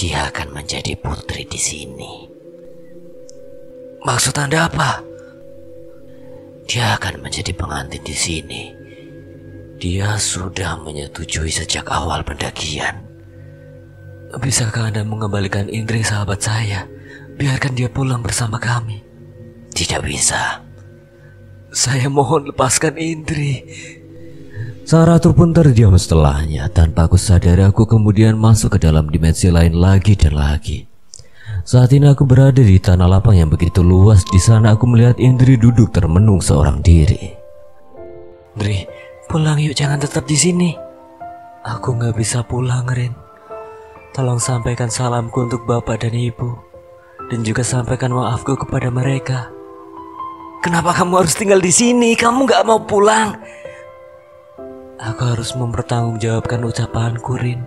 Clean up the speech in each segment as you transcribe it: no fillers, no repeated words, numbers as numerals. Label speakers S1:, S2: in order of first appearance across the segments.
S1: dia akan menjadi putri di sini. Maksud Anda apa? Dia akan menjadi pengantin di sini. Dia sudah menyetujui sejak awal pendakian. Bisakah Anda mengembalikan Indri sahabat saya? Biarkan dia pulang bersama kami. Tidak bisa. Saya mohon lepaskan Indri. Sang ratu pun terdiam setelahnya. Tanpa aku sadari, aku kemudian masuk ke dalam dimensi lain lagi dan lagi. Saat ini aku berada di tanah lapang yang begitu luas. Di sana aku melihat Indri duduk termenung seorang diri. Indri, pulang yuk, jangan tetap di sini. Aku gak bisa pulang, Rin. Tolong sampaikan salamku untuk bapak dan ibu, dan juga sampaikan maafku kepada mereka. Kenapa kamu harus tinggal di sini? Kamu gak mau pulang? Aku harus mempertanggungjawabkan ucapanku, Rin.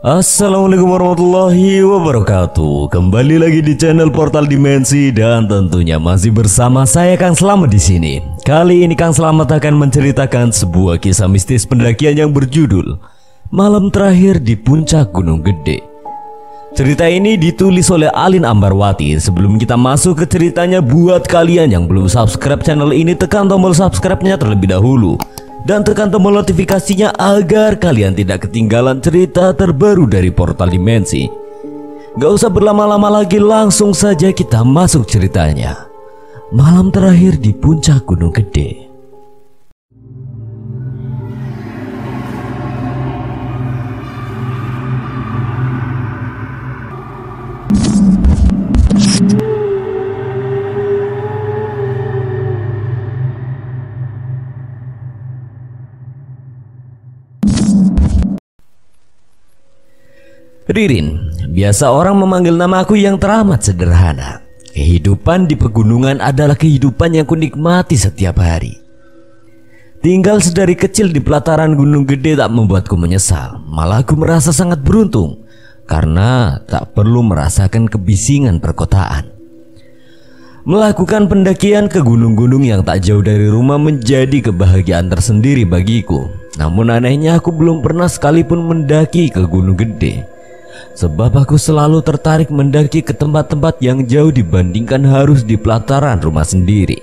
S2: Assalamualaikum warahmatullahi wabarakatuh. Kembali lagi di channel Portal Dimensi dan tentunya masih bersama saya Kang Slamet di sini. Kali ini Kang Slamet akan menceritakan sebuah kisah mistis pendakian yang berjudul Malam Terakhir di Puncak Gunung Gede. Cerita ini ditulis oleh Alin Ambarwati. Sebelum kita masuk ke ceritanya, buat kalian yang belum subscribe channel ini, tekan tombol subscribe-nya terlebih dahulu dan tekan tombol notifikasinya agar kalian tidak ketinggalan cerita terbaru dari Portal Dimensi. Gak usah berlama-lama lagi, langsung saja kita masuk ceritanya. Malam Terakhir di Puncak Gunung Gede. Ririn, biasa orang memanggil namaku yang teramat sederhana. Kehidupan di pegunungan adalah kehidupan yang kunikmati setiap hari. Tinggal sedari kecil di pelataran Gunung Gede tak membuatku menyesal. Malah aku merasa sangat beruntung karena tak perlu merasakan kebisingan perkotaan. Melakukan pendakian ke gunung-gunung yang tak jauh dari rumah menjadi kebahagiaan tersendiri bagiku. Namun anehnya aku belum pernah sekalipun mendaki ke Gunung Gede. Sebab aku selalu tertarik mendaki ke tempat-tempat yang jauh dibandingkan harus di pelataran rumah sendiri.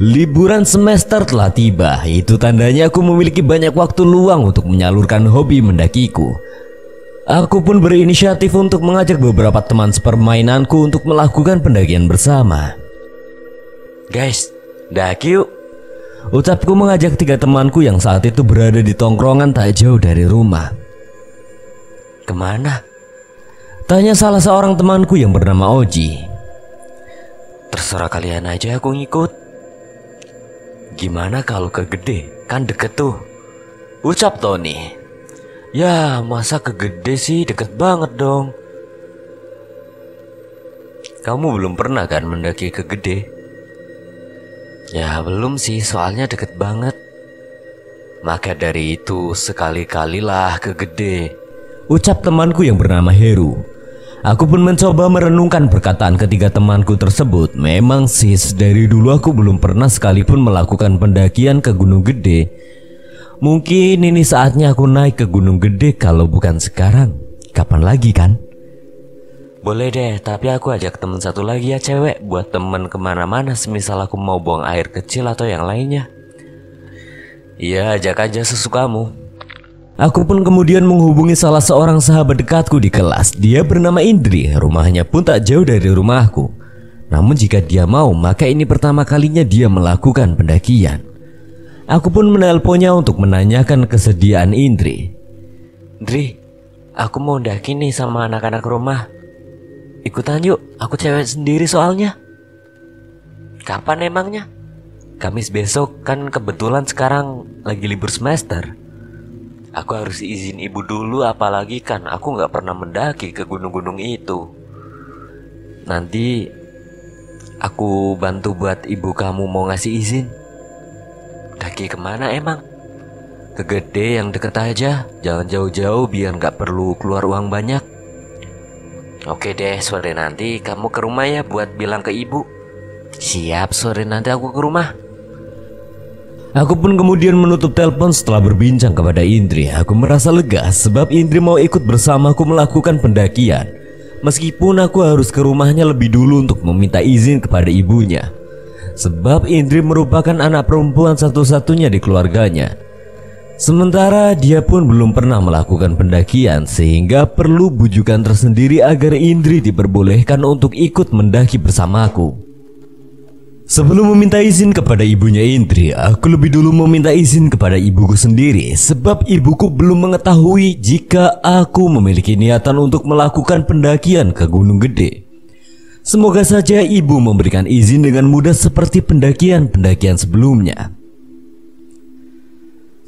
S2: Liburan semester telah tiba. Itu tandanya aku memiliki banyak waktu luang untuk menyalurkan hobi mendakiku. Aku pun berinisiatif untuk mengajak beberapa teman sepermainanku untuk melakukan pendakian bersama. Guys, daki yuk, ucapku mengajak 3 temanku yang saat itu berada di tongkrongan tak jauh dari rumah. Kemana? Tanya salah seorang temanku yang bernama Oji. Terserah kalian aja, aku ngikut. Gimana kalau ke Gede? Kan deket tuh, ucap Tony. Ya masa ke Gede sih, deket banget dong. Kamu belum pernah kan mendaki ke Gede? Ya belum sih, soalnya deket banget. Maka dari itu sekali-kalilah ke Gede, ucap temanku yang bernama Heru. Aku pun mencoba merenungkan perkataan ketiga temanku tersebut. Memang sih dari dulu aku belum pernah sekalipun melakukan pendakian ke Gunung Gede. Mungkin ini saatnya aku naik ke Gunung Gede. Kalau bukan sekarang, kapan lagi kan? Boleh deh, tapi aku ajak temen satu lagi ya, cewek, buat temen kemana-mana. Semisal aku mau buang air kecil atau yang lainnya. Iya, ajak aja sesukamu. Aku pun kemudian menghubungi salah seorang sahabat dekatku di kelas. Dia bernama Indri. Rumahnya pun tak jauh dari rumahku. Namun jika dia mau, maka ini pertama kalinya dia melakukan pendakian. Aku pun menelponnya untuk menanyakan kesediaan Indri. Indri, aku mau daki nih sama anak-anak rumah. Ikutan yuk, aku cewek sendiri soalnya. Kapan emangnya? Kamis besok, kan kebetulan sekarang lagi libur semester. Aku harus izin ibu dulu, apalagi kan aku gak pernah mendaki ke gunung-gunung itu. Nanti aku bantu buat ibu kamu mau ngasih izin. Daki kemana emang? Ke Gede yang deket aja, jangan jauh-jauh biar gak perlu keluar uang banyak. Oke deh, sore nanti kamu ke rumah ya buat bilang ke ibu. Siap, sore nanti aku ke rumah. Aku pun kemudian menutup telepon. Setelah berbincang kepada Indri, aku merasa lega sebab Indri mau ikut bersamaku melakukan pendakian. Meskipun aku harus ke rumahnya lebih dulu untuk meminta izin kepada ibunya. Sebab Indri merupakan anak perempuan satu-satunya di keluarganya. Sementara dia pun belum pernah melakukan pendakian, sehingga perlu bujukan tersendiri agar Indri diperbolehkan untuk ikut mendaki bersamaku. Sebelum meminta izin kepada ibunya Indri, aku lebih dulu meminta izin kepada ibuku sendiri. Sebab ibuku belum mengetahui jika aku memiliki niatan untuk melakukan pendakian ke Gunung Gede. Semoga saja ibu memberikan izin dengan mudah seperti pendakian-pendakian sebelumnya.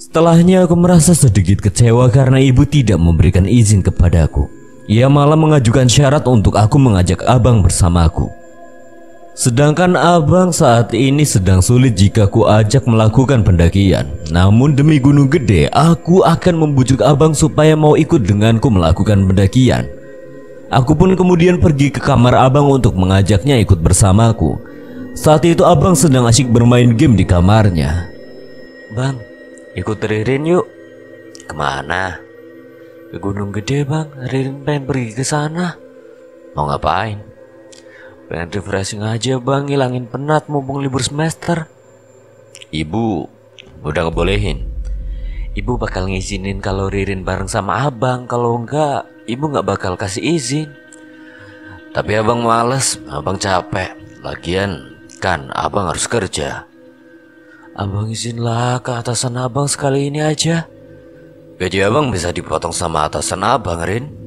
S2: Setelahnya aku merasa sedikit kecewa karena ibu tidak memberikan izin kepadaku. Ia malah mengajukan syarat untuk aku mengajak abang bersamaku. Sedangkan abang saat ini sedang sulit jika ku ajak melakukan pendakian. Namun demi Gunung Gede, aku akan membujuk abang supaya mau ikut denganku melakukan pendakian. Aku pun kemudian pergi ke kamar abang untuk mengajaknya ikut bersamaku. Saat itu abang sedang asyik bermain game di kamarnya.
S1: Bang, ikut Ririn yuk. Kemana? Ke Gunung Gede bang, Ririn pengen pergi ke sana. Mau ngapain? Pengen refreshing aja bang, ngilangin penat mumpung libur semester. Ibu udah ngebolehin. Ibu bakal ngizinin kalau Ririn bareng sama abang. Kalau enggak, ibu gak bakal kasih izin. Tapi abang males, abang capek. Lagian kan abang harus kerja. Abang izinlah ke atasan abang sekali ini aja. Gaji abang bisa dipotong sama atasan abang, Rin.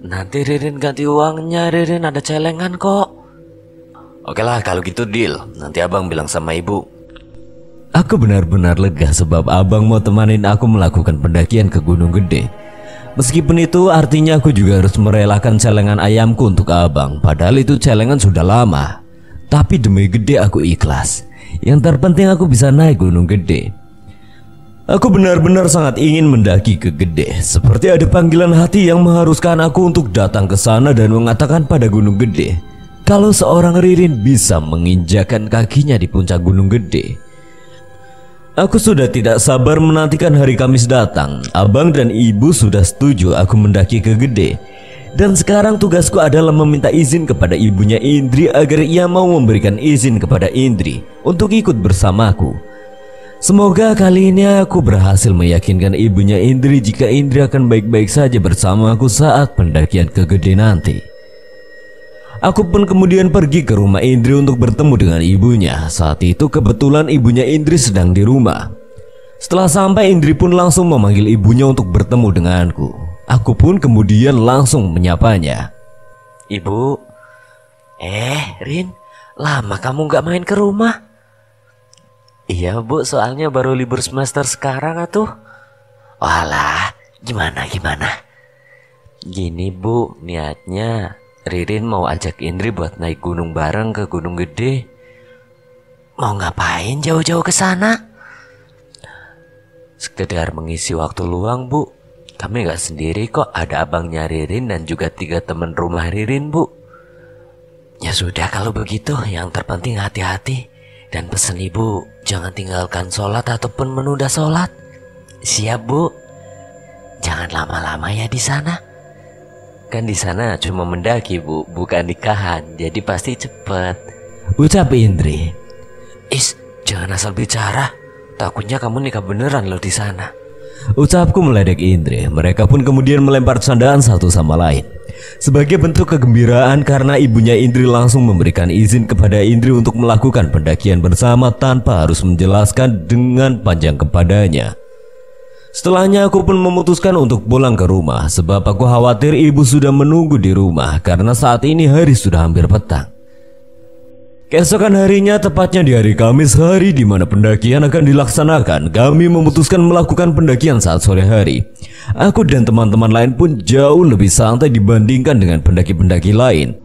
S1: Nanti Ririn ganti uangnya, Ririn ada celengan kok. Oke lah kalau gitu deal. Nanti abang bilang sama ibu.
S2: Aku benar-benar lega sebab abang mau temanin aku melakukan pendakian ke Gunung Gede. Meskipun itu artinya aku juga harus merelakan celengan ayamku untuk abang. Padahal itu celengan sudah lama. Tapi demi Gede aku ikhlas. Yang terpenting aku bisa naik Gunung Gede. Aku benar-benar sangat ingin mendaki ke Gede. Seperti ada panggilan hati yang mengharuskan aku untuk datang ke sana dan mengatakan pada Gunung Gede, kalau seorang Ririn bisa menginjakan kakinya di puncak Gunung Gede. Aku sudah tidak sabar menantikan hari Kamis datang. Abang dan ibu sudah setuju aku mendaki ke Gede. Dan sekarang tugasku adalah meminta izin kepada ibunya Indri agar ia mau memberikan izin kepada Indri untuk ikut bersamaku. Semoga kali ini aku berhasil meyakinkan ibunya Indri jika Indri akan baik-baik saja bersamaku saat pendakian ke Gede nanti. Aku pun kemudian pergi ke rumah Indri untuk bertemu dengan ibunya. Saat itu kebetulan ibunya Indri sedang di rumah. Setelah sampai, Indri pun langsung memanggil ibunya untuk bertemu denganku. Aku pun kemudian langsung menyapanya.
S1: Ibu. Rin, lama kamu gak main ke rumah? Iya bu, soalnya baru libur semester sekarang atuh. Walah, gimana? Gini bu, niatnya Ririn mau ajak Indri buat naik gunung bareng ke Gunung Gede. Mau ngapain jauh-jauh ke sana? Sekedar mengisi waktu luang bu. Kami gak sendiri kok, ada abangnya Ririn dan juga 3 teman rumah Ririn bu. Ya sudah kalau begitu, yang terpenting hati-hati. Dan pesan ibu, jangan tinggalkan sholat ataupun menunda sholat. Siap bu. Jangan lama-lama ya di sana. Kan di sana cuma mendaki bu, bukan nikahan, jadi pasti cepet.
S2: Ucap Indri.
S1: Jangan asal bicara. Takutnya kamu nikah beneran loh di sana.
S2: Ucapku meledek Indri. Mereka pun kemudian melempar candaan satu sama lain. Sebagai bentuk kegembiraan karena ibunya Indri langsung memberikan izin kepada Indri untuk melakukan pendakian bersama tanpa harus menjelaskan dengan panjang kepadanya. Setelahnya aku pun memutuskan untuk pulang ke rumah sebab aku khawatir ibu sudah menunggu di rumah karena saat ini hari sudah hampir petang. Keesokan harinya, tepatnya di hari Kamis, hari di mana pendakian akan dilaksanakan, kami memutuskan melakukan pendakian saat sore hari. Aku dan teman-teman lain pun jauh lebih santai dibandingkan dengan pendaki-pendaki lain.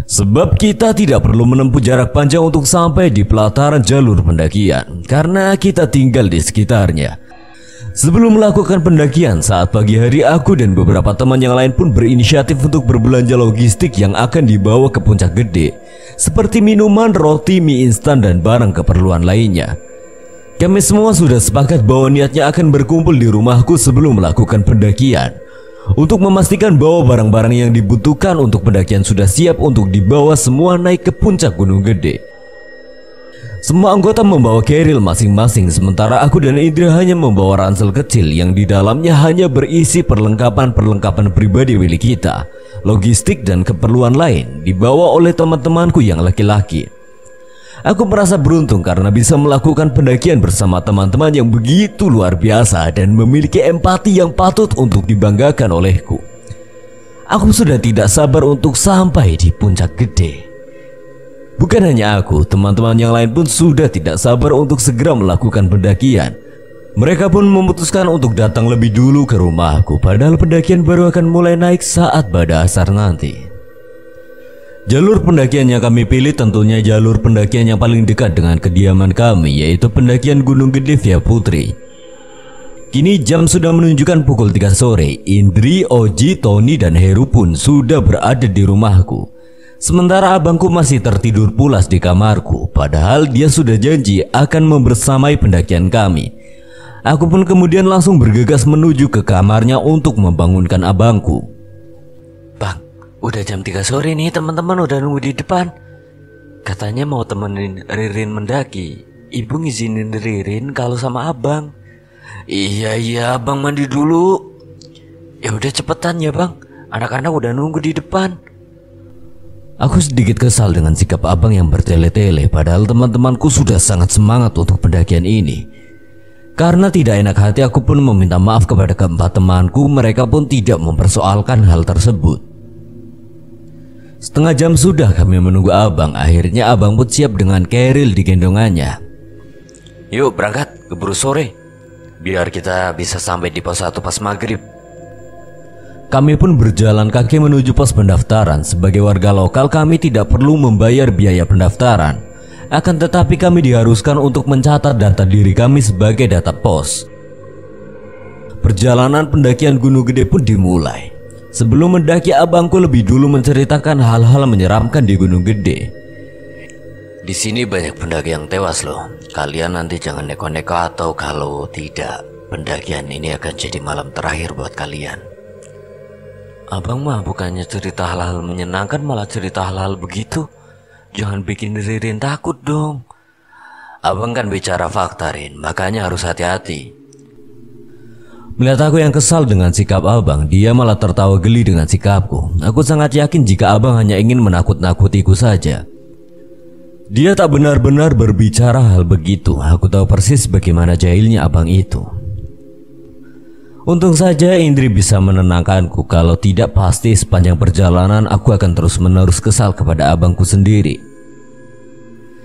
S2: Sebab kita tidak perlu menempuh jarak panjang untuk sampai di pelataran jalur pendakian, karena kita tinggal di sekitarnya. Sebelum melakukan pendakian saat pagi hari, aku dan beberapa teman yang lain pun berinisiatif untuk berbelanja logistik yang akan dibawa ke puncak Gede, seperti minuman, roti, mie instan, dan barang keperluan lainnya. Kami semua sudah sepakat bahwa niatnya akan berkumpul di rumahku sebelum melakukan pendakian, untuk memastikan bahwa barang-barang yang dibutuhkan untuk pendakian sudah siap untuk dibawa semua naik ke puncak Gunung Gede. Semua anggota membawa keril masing-masing, sementara aku dan Indri hanya membawa ransel kecil yang di dalamnya hanya berisi perlengkapan pribadi milik kita. Logistik dan keperluan lain dibawa oleh teman-temanku yang laki-laki. Aku merasa beruntung karena bisa melakukan pendakian bersama teman-teman yang begitu luar biasa dan memiliki empati yang patut untuk dibanggakan olehku. Aku sudah tidak sabar untuk sampai di puncak Gede. Bukan hanya aku, teman-teman yang lain pun sudah tidak sabar untuk segera melakukan pendakian. Mereka pun memutuskan untuk datang lebih dulu ke rumahku, padahal pendakian baru akan mulai naik saat pada asar nanti. Jalur pendakian yang kami pilih tentunya jalur pendakian yang paling dekat dengan kediaman kami, yaitu pendakian Gunung Gede via Putri. Kini jam sudah menunjukkan pukul 3 sore. Indri, Oji, Tony, dan Heru pun sudah berada di rumahku. Sementara abangku masih tertidur pulas di kamarku, padahal dia sudah janji akan membersamai pendakian kami. Aku pun kemudian langsung bergegas menuju ke kamarnya untuk membangunkan abangku.
S1: Bang, udah jam 3 sore nih, teman-teman udah nunggu di depan. Katanya mau temenin Ririn mendaki. Ibu ngizinin Ririn kalau sama abang. Iya, abang mandi dulu. Ya udah cepetan ya bang, anak-anak udah nunggu di depan.
S2: Aku sedikit kesal dengan sikap abang yang bertele-tele, padahal teman-temanku sudah sangat semangat untuk pendakian ini. Karena tidak enak hati, aku pun meminta maaf kepada keempat temanku. Mereka pun tidak mempersoalkan hal tersebut. Setengah jam sudah kami menunggu abang. Akhirnya abang pun siap dengan keril di gendongannya.
S1: Yuk berangkat, keburu sore, biar kita bisa sampai di pos 1 pas maghrib.
S2: Kami pun berjalan kaki menuju pos pendaftaran. Sebagai warga lokal, kami tidak perlu membayar biaya pendaftaran. Akan tetapi kami diharuskan untuk mencatat data diri kami sebagai data pos. Perjalanan pendakian Gunung Gede pun dimulai. Sebelum mendaki, abangku lebih dulu menceritakan hal-hal menyeramkan di Gunung Gede.
S1: Di sini banyak pendaki yang tewas loh. Kalian nanti jangan neko-neko, atau kalau tidak, pendakian ini akan jadi malam terakhir buat kalian. Abang mah bukannya cerita hal-hal menyenangkan, malah cerita hal-hal begitu. Jangan bikin Ririn takut dong. Abang kan bicara fakta, Rin, makanya harus hati-hati.
S2: Melihat aku yang kesal dengan sikap abang, dia malah tertawa geli dengan sikapku. Aku sangat yakin jika abang hanya ingin menakut-nakutiku saja. Dia tak benar-benar berbicara hal begitu. Aku tahu persis bagaimana jahilnya abang itu. Untung saja Indri bisa menenangkanku. Kalau tidak, pasti sepanjang perjalanan aku akan terus-menerus kesal kepada abangku sendiri.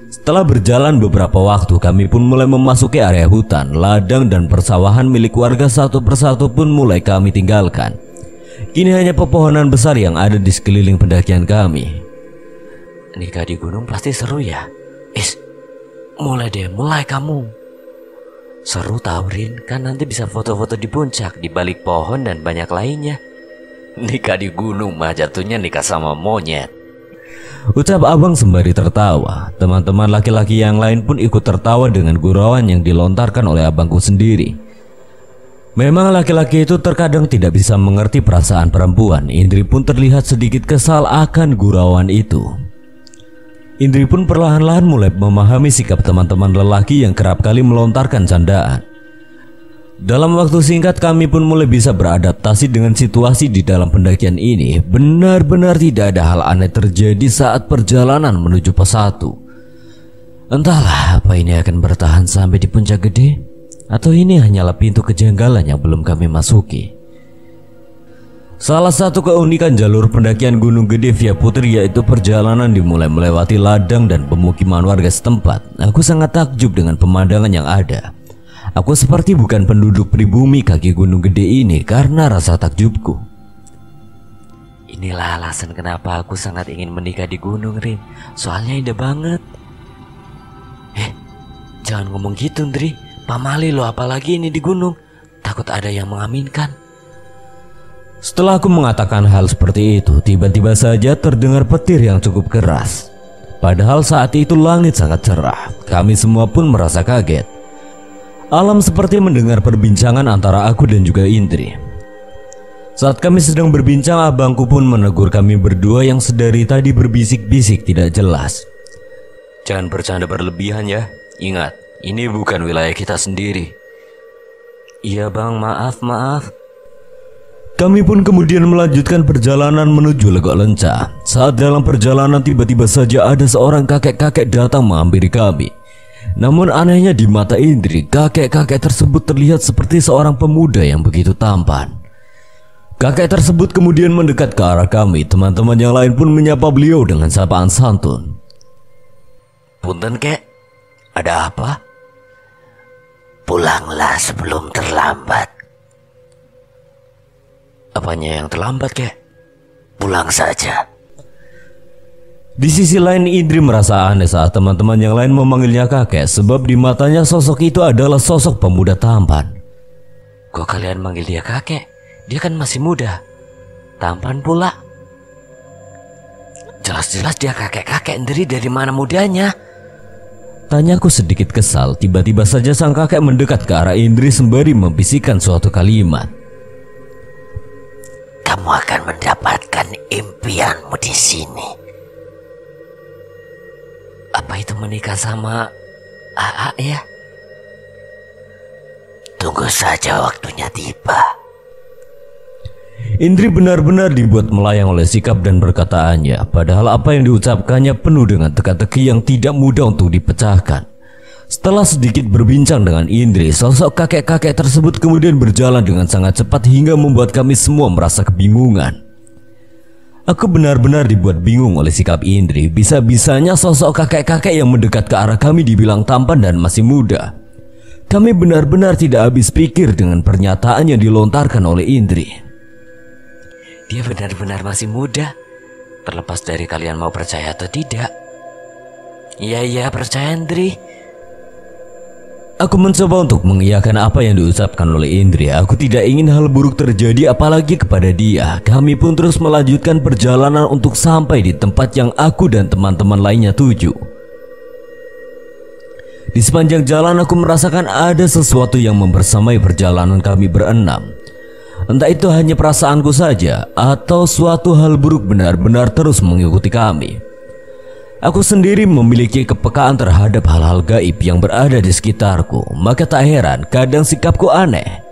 S2: Setelah berjalan beberapa waktu, kami pun mulai memasuki area hutan. Ladang dan persawahan milik warga satu persatu pun mulai kami tinggalkan. Kini hanya pepohonan besar yang ada di sekeliling pendakian kami.
S1: Nikah di gunung pasti seru ya. Mulai kamu. Seru tau Rin, kan nanti bisa foto-foto di puncak, di balik pohon dan banyak lainnya. Nikah di gunung mah jatuhnya nikah sama monyet,
S2: ucap abang sembari tertawa. Teman-teman laki-laki yang lain pun ikut tertawa dengan gurauan yang dilontarkan oleh abangku sendiri. Memang laki-laki itu terkadang tidak bisa mengerti perasaan perempuan. Indri pun terlihat sedikit kesal akan gurauan itu. Indri pun perlahan-lahan mulai memahami sikap teman-teman lelaki yang kerap kali melontarkan candaan. Dalam waktu singkat kami pun mulai bisa beradaptasi dengan situasi di dalam pendakian ini. Benar-benar tidak ada hal aneh terjadi saat perjalanan menuju pos 1. Entahlah apa ini akan bertahan sampai di puncak Gede, atau ini hanyalah pintu kejanggalan yang belum kami masuki. Salah satu keunikan jalur pendakian Gunung Gede via Putri yaitu perjalanan dimulai melewati ladang dan pemukiman warga setempat. Aku sangat takjub dengan pemandangan yang ada. Aku seperti bukan penduduk pribumi kaki Gunung Gede ini karena rasa takjubku.
S1: Inilah alasan kenapa aku sangat ingin menikah di gunung, Rin. Soalnya indah banget. Jangan ngomong gitu, Ndri. Pamali lo, apalagi ini di gunung. Takut ada yang mengaminkan.
S2: Setelah aku mengatakan hal seperti itu, tiba-tiba saja terdengar petir yang cukup keras. Padahal saat itu langit sangat cerah. Kami semua pun merasa kaget. Alam seperti mendengar perbincangan antara aku dan juga Indri. Saat kami sedang berbincang, abangku pun menegur kami berdua yang sedari tadi berbisik-bisik tidak jelas. Jangan bercanda berlebihan ya. Ingat, ini bukan wilayah kita sendiri. Iya bang, maaf. Kami pun kemudian melanjutkan perjalanan menuju Legok Lenca. Saat dalam perjalanan tiba-tiba saja ada seorang kakek-kakek datang menghampiri kami. Namun anehnya di mata Indri, kakek-kakek tersebut terlihat seperti seorang pemuda yang begitu tampan. Kakek tersebut kemudian mendekat ke arah kami. Teman-teman yang lain pun menyapa beliau dengan sapaan santun.
S1: Punten kek, ada apa? Pulanglah sebelum terlambat.
S2: Apanya yang terlambat kek?
S1: Pulang saja.
S2: Di sisi lain Indri merasa aneh saat teman-teman yang lain memanggilnya kakek, sebab di matanya sosok itu adalah sosok pemuda tampan.
S1: Kok kalian manggil dia kakek? Dia kan masih muda, tampan pula. Jelas-jelas dia kakek-kakek, Indri dari mana mudanya?
S2: Tanyaku sedikit kesal. Tiba-tiba saja sang kakek mendekat ke arah Indri sembari membisikkan suatu kalimat.
S1: Kamu akan mendapatkan impianmu di sini. Apa itu menikah sama AA ya? Tunggu saja waktunya tiba.
S2: Indri benar-benar dibuat melayang oleh sikap dan perkataannya. Padahal apa yang diucapkannya penuh dengan teka-teki yang tidak mudah untuk dipecahkan. Setelah sedikit berbincang dengan Indri, sosok kakek-kakek tersebut kemudian berjalan dengan sangat cepat hingga membuat kami semua merasa kebingungan. Aku benar-benar dibuat bingung oleh sikap Indri. Bisa-bisanya sosok kakek-kakek yang mendekat ke arah kami dibilang tampan dan masih muda. Kami benar-benar tidak habis pikir dengan pernyataan yang dilontarkan oleh Indri.
S1: Dia benar-benar masih muda, terlepas dari kalian mau percaya atau tidak. Iya, percaya Indri.
S2: Aku mencoba untuk mengiyakan apa yang diucapkan oleh Indri. Aku tidak ingin hal buruk terjadi apalagi kepada dia. Kami pun terus melanjutkan perjalanan untuk sampai di tempat yang aku dan teman-teman lainnya tuju. Di sepanjang jalan aku merasakan ada sesuatu yang membersamai perjalanan kami berenam. Entah itu hanya perasaanku saja atau suatu hal buruk benar-benar terus mengikuti kami. Aku sendiri memiliki kepekaan terhadap hal-hal gaib yang berada di sekitarku. Maka tak heran kadang sikapku aneh.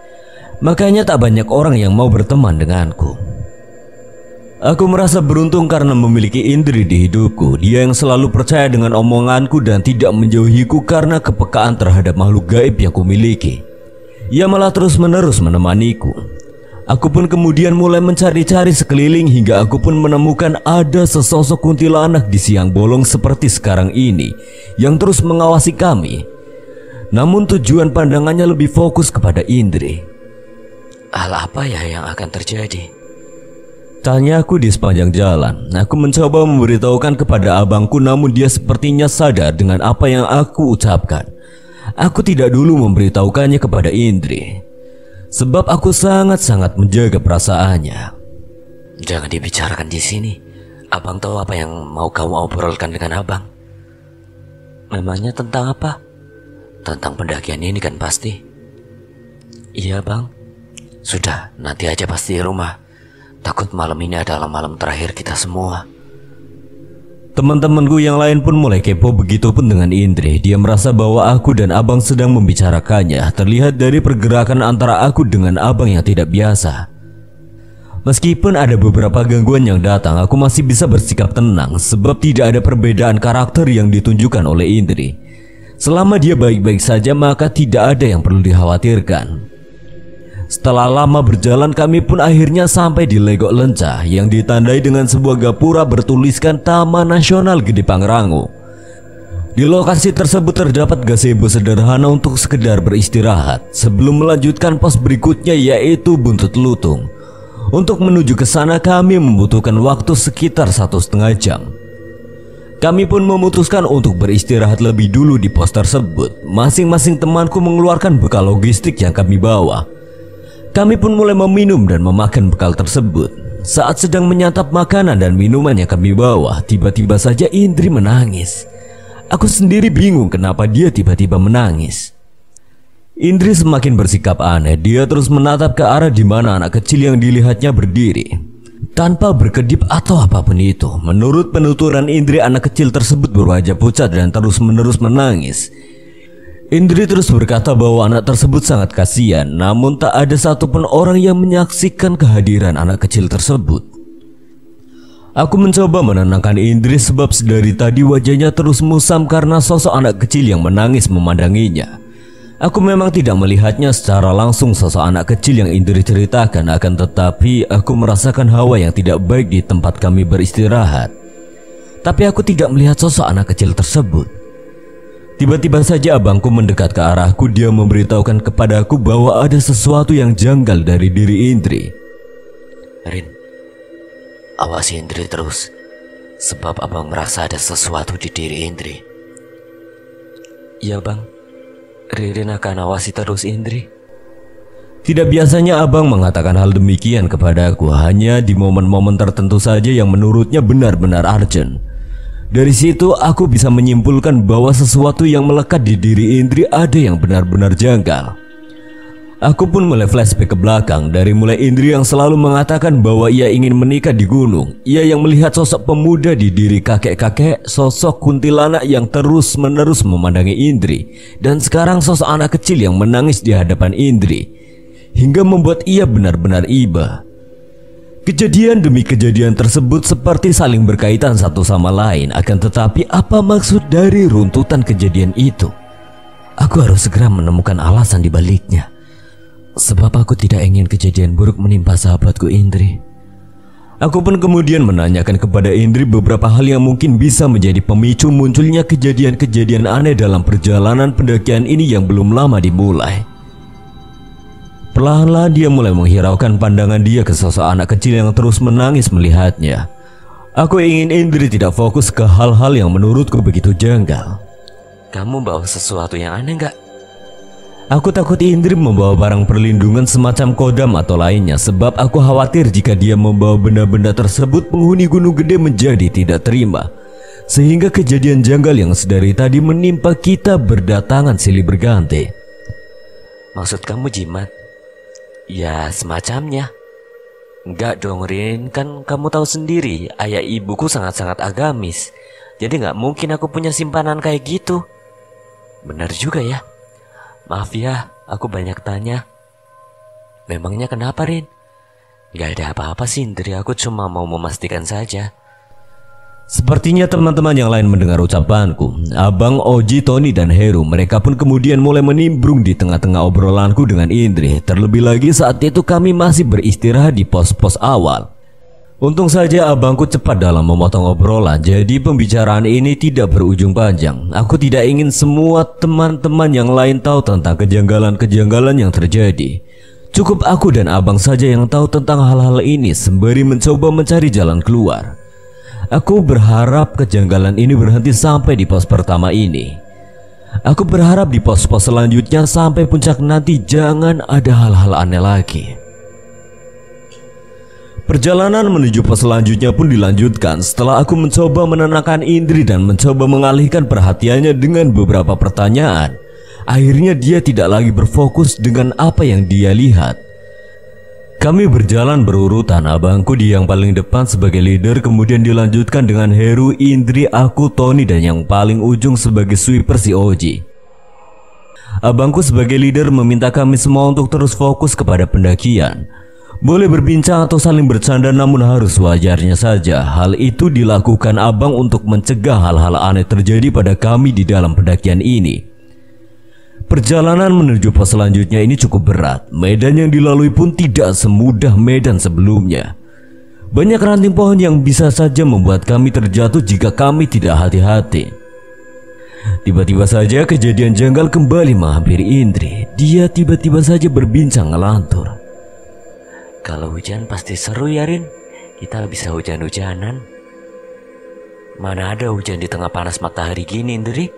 S2: Makanya tak banyak orang yang mau berteman denganku. Aku merasa beruntung karena memiliki Indri di hidupku. Dia yang selalu percaya dengan omonganku dan tidak menjauhiku karena kepekaan terhadap makhluk gaib yang kumiliki. Ia malah terus-menerus menemaniku. Aku pun kemudian mulai mencari-cari sekeliling hingga aku pun menemukan ada sesosok kuntilanak di siang bolong seperti sekarang ini yang terus mengawasi kami. Namun tujuan pandangannya lebih fokus kepada Indri.
S1: Hal apa ya yang akan terjadi?
S2: Tanya aku di sepanjang jalan. Aku mencoba memberitahukan kepada abangku, namun dia sepertinya sadar dengan apa yang aku ucapkan. Aku tidak dulu memberitahukannya kepada Indri, sebab aku sangat-sangat menjaga perasaannya.
S1: Jangan dibicarakan di sini. Abang tahu apa yang mau kamu obrolkan dengan abang. Memangnya tentang apa? Tentang pendakian ini kan pasti. Iya bang. Sudah, nanti aja pasti di rumah. Takut malam ini adalah malam terakhir kita semua.
S2: Teman-temanku yang lain pun mulai kepo, begitupun dengan Indri. Dia merasa bahwa aku dan abang sedang membicarakannya. Terlihat dari pergerakan antara aku dengan abang yang tidak biasa. Meskipun ada beberapa gangguan yang datang, aku masih bisa bersikap tenang, sebab tidak ada perbedaan karakter yang ditunjukkan oleh Indri. Selama dia baik-baik saja, maka tidak ada yang perlu dikhawatirkan. Setelah lama berjalan, kami pun akhirnya sampai di Legok Lenca yang ditandai dengan sebuah gapura bertuliskan Taman Nasional Gede Pangrango. Di lokasi tersebut terdapat gazebo sederhana untuk sekedar beristirahat sebelum melanjutkan pos berikutnya, yaitu Buntut Lutung. Untuk menuju ke sana kami membutuhkan waktu sekitar 1,5 jam. Kami pun memutuskan untuk beristirahat lebih dulu di pos tersebut. Masing-masing temanku mengeluarkan bekal logistik yang kami bawa. Kami pun mulai meminum dan memakan bekal tersebut. Saat sedang menyantap makanan dan minuman yang kami bawa, tiba-tiba saja Indri menangis. Aku sendiri bingung kenapa dia tiba-tiba menangis. Indri semakin bersikap aneh. Dia terus menatap ke arah di mana anak kecil yang dilihatnya berdiri, tanpa berkedip atau apapun itu. Menurut penuturan Indri, anak kecil tersebut berwajah pucat dan terus-menerus menangis. Indri terus berkata bahwa anak tersebut sangat kasihan, namun tak ada satupun orang yang menyaksikan kehadiran anak kecil tersebut. Aku mencoba menenangkan Indri sebab dari tadi wajahnya terus musam karena sosok anak kecil yang menangis memandanginya. Aku memang tidak melihatnya secara langsung sosok anak kecil yang Indri ceritakan, akan tetapi aku merasakan hawa yang tidak baik di tempat kami beristirahat. Tapi aku tidak melihat sosok anak kecil tersebut. Tiba-tiba saja abangku mendekat ke arahku. Dia memberitahukan kepadaku bahwa ada sesuatu yang janggal dari diri Indri.
S1: Rin, awasi Indri terus, sebab abang merasa ada sesuatu di diri Indri.
S2: Iya bang, Ririn akan awasi terus Indri. Tidak biasanya abang mengatakan hal demikian kepadaku, hanya di momen-momen tertentu saja yang menurutnya benar-benar urgent. Dari situ aku bisa menyimpulkan bahwa sesuatu yang melekat di diri Indri ada yang benar-benar janggal. Aku pun mulai flashback ke belakang, dari mulai Indri yang selalu mengatakan bahwa ia ingin menikah di gunung. Ia yang melihat sosok pemuda di diri kakek-kakek, sosok kuntilanak yang terus-menerus memandangi Indri, dan sekarang sosok anak kecil yang menangis di hadapan Indri, hingga membuat ia benar-benar iba. Kejadian demi kejadian tersebut seperti saling berkaitan satu sama lain, akan tetapi apa maksud dari runtutan kejadian itu? Aku harus segera menemukan alasan di baliknya. Sebab aku tidak ingin kejadian buruk menimpa sahabatku Indri. Aku pun kemudian menanyakan kepada Indri beberapa hal yang mungkin bisa menjadi pemicu munculnya kejadian-kejadian aneh dalam perjalanan pendakian ini yang belum lama dimulai. Perlahan-lahan dia mulai menghiraukan pandangan dia ke sosok anak kecil yang terus menangis melihatnya. Aku ingin Indri tidak fokus ke hal-hal yang menurutku begitu janggal.
S1: Kamu bawa sesuatu yang aneh gak?
S2: Aku takut Indri membawa barang perlindungan semacam kodam atau lainnya, sebab aku khawatir jika dia membawa benda-benda tersebut penghuni Gunung Gede menjadi tidak terima, sehingga kejadian janggal yang sedari tadi menimpa kita berdatangan silih berganti.
S1: Maksud kamu jimat? Ya semacamnya. Enggak dong Rin, kan kamu tahu sendiri ayah ibuku sangat-sangat agamis, jadi gak mungkin aku punya simpanan kayak gitu. Benar juga ya. Maaf ya, aku banyak tanya. Memangnya kenapa Rin? Gak ada apa-apa sih Indri, aku cuma mau memastikan saja.
S2: Sepertinya teman-teman yang lain mendengar ucapanku. Abang, Oji, Tony, dan Heru, mereka pun kemudian mulai menimbrung di tengah-tengah obrolanku dengan Indri. Terlebih lagi saat itu kami masih beristirahat di pos-pos awal. Untung saja abangku cepat dalam memotong obrolan, jadi pembicaraan ini tidak berujung panjang. Aku tidak ingin semua teman-teman yang lain tahu tentang kejanggalan-kejanggalan yang terjadi. Cukup aku dan abang saja yang tahu tentang hal-hal ini sembari mencoba mencari jalan keluar. Aku berharap kejanggalan ini berhenti sampai di pos pertama ini. Aku berharap di pos-pos selanjutnya sampai puncak nanti jangan ada hal-hal aneh lagi. Perjalanan menuju pos selanjutnya pun dilanjutkan setelah aku mencoba menenangkan Indri dan mencoba mengalihkan perhatiannya dengan beberapa pertanyaan. Akhirnya dia tidak lagi berfokus dengan apa yang dia lihat. Kami berjalan berurutan, abangku di yang paling depan sebagai leader, kemudian dilanjutkan dengan Heru, Indri, aku, Tony, dan yang paling ujung sebagai sweeper si Oji. Abangku sebagai leader meminta kami semua untuk terus fokus kepada pendakian. Boleh berbincang atau saling bercanda, namun harus wajarnya saja. Hal itu dilakukan abang untuk mencegah hal-hal aneh terjadi pada kami di dalam pendakian ini. Perjalanan menuju pos selanjutnya ini cukup berat. Medan yang dilalui pun tidak semudah medan sebelumnya. Banyak ranting pohon yang bisa saja membuat kami terjatuh jika kami tidak hati-hati. Tiba-tiba saja kejadian janggal kembali menghampiri Indri. Dia tiba-tiba saja berbincang ngelantur.
S1: Kalau hujan pasti seru ya Rin. Kita bisa hujan-hujanan. Mana ada hujan di tengah panas matahari gini Indri?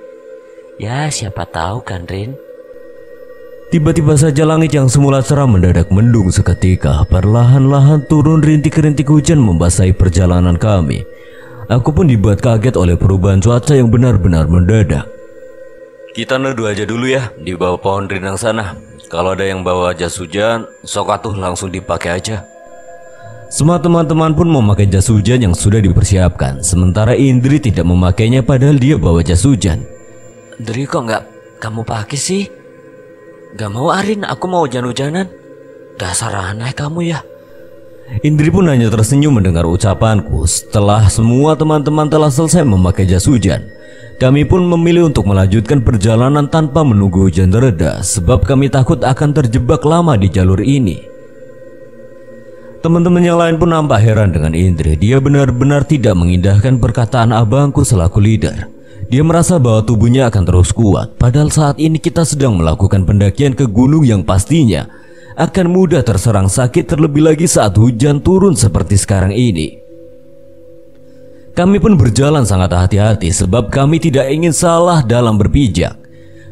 S1: Ya siapa tahu kan Rin.
S2: Tiba-tiba saja langit yang semula cerah mendadak mendung seketika. Perlahan-lahan turun rintik-rintik hujan membasahi perjalanan kami. Aku pun dibuat kaget oleh perubahan cuaca yang benar-benar mendadak. Kita neduh aja dulu ya di bawah pohon rindang sana. Kalau ada yang bawa jas hujan, sok atuh langsung dipakai aja.
S1: Semua teman-teman pun memakai jas hujan yang sudah dipersiapkan. Sementara Indri tidak memakainya padahal dia bawa jas hujan.
S2: Indri, kok nggak kamu pakai sih? Gak mau Arin, aku mau hujan-hujanan. Dasar aneh kamu ya.
S1: Indri pun hanya tersenyum mendengar ucapanku. Setelah semua teman-teman telah selesai memakai jas hujan, kami pun memilih untuk melanjutkan perjalanan tanpa menunggu hujan reda, sebab kami takut akan terjebak lama di jalur ini. Teman-teman yang lain pun nampak heran dengan Indri. Dia benar-benar tidak mengindahkan perkataan abangku selaku leader. Dia merasa bahwa tubuhnya akan terus kuat, padahal saat ini kita sedang melakukan pendakian ke gunung yang pastinya akan mudah terserang sakit, terlebih lagi saat hujan turun seperti sekarang ini. Kami pun berjalan sangat hati-hati sebab kami tidak ingin salah dalam berpijak.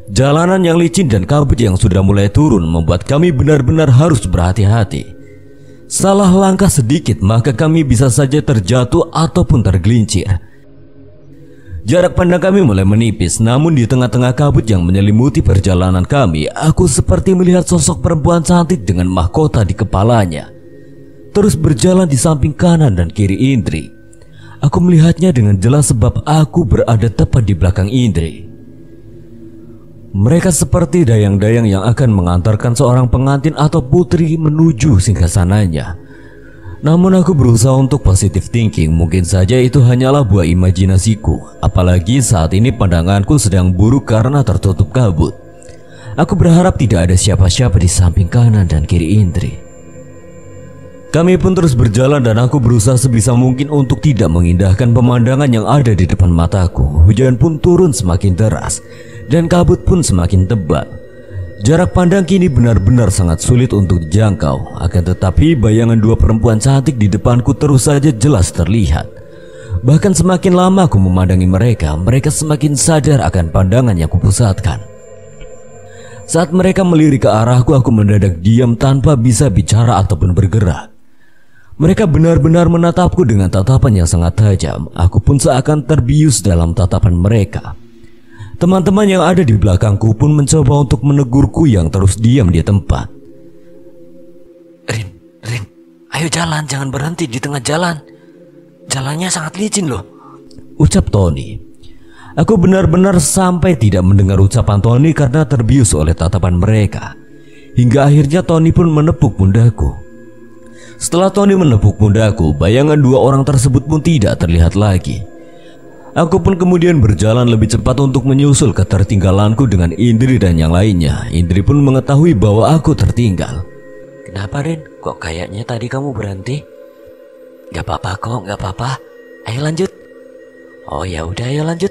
S1: Jalanan yang licin dan kabut yang sudah mulai turun membuat kami benar-benar harus berhati-hati. Salah langkah sedikit maka kami bisa saja terjatuh ataupun tergelincir. Jarak pandang kami mulai menipis, namun di tengah-tengah kabut yang menyelimuti perjalanan kami, aku seperti melihat sosok perempuan cantik dengan mahkota di kepalanya terus berjalan di samping kanan dan kiri Indri. Aku melihatnya dengan jelas sebab aku berada tepat di belakang Indri. Mereka seperti dayang-dayang yang akan mengantarkan seorang pengantin atau putri menuju singgasananya. Namun aku berusaha untuk positive thinking. Mungkin saja itu hanyalah buah imajinasiku. Apalagi saat ini pandanganku sedang buruk karena tertutup kabut. Aku berharap tidak ada siapa-siapa di samping kanan dan kiri Indri. Kami pun terus berjalan dan aku berusaha sebisa mungkin untuk tidak mengindahkan pemandangan yang ada di depan mataku. Hujan pun turun semakin deras dan kabut pun semakin tebal. Jarak pandang kini benar-benar sangat sulit untuk dijangkau. Akan tetapi bayangan dua perempuan cantik di depanku terus saja jelas terlihat. Bahkan semakin lama aku memandangi mereka, mereka semakin sadar akan pandangan yang kupusatkan. Saat mereka melirik ke arahku, aku mendadak diam tanpa bisa bicara ataupun bergerak. Mereka benar-benar menatapku dengan tatapan yang sangat tajam. Aku pun seakan terbius dalam tatapan mereka. Teman-teman yang ada di belakangku pun mencoba untuk menegurku yang terus diam di tempat.
S2: Rin, ayo jalan, jangan berhenti di tengah jalan. Jalannya sangat licin loh,
S1: ucap Tony. Aku benar-benar sampai tidak mendengar ucapan Tony karena terbius oleh tatapan mereka. Hingga akhirnya Tony pun menepuk pundakku. Setelah Tony menepuk pundakku, bayangan dua orang tersebut pun tidak terlihat lagi. Aku pun kemudian berjalan lebih cepat untuk menyusul ketertinggalanku dengan Indri dan yang lainnya. Indri pun mengetahui bahwa aku tertinggal.
S2: Kenapa Rin? Kok kayaknya tadi kamu berhenti? Gak apa-apa kok, gak apa-apa. Ayo lanjut. Oh ya udah, ayo lanjut.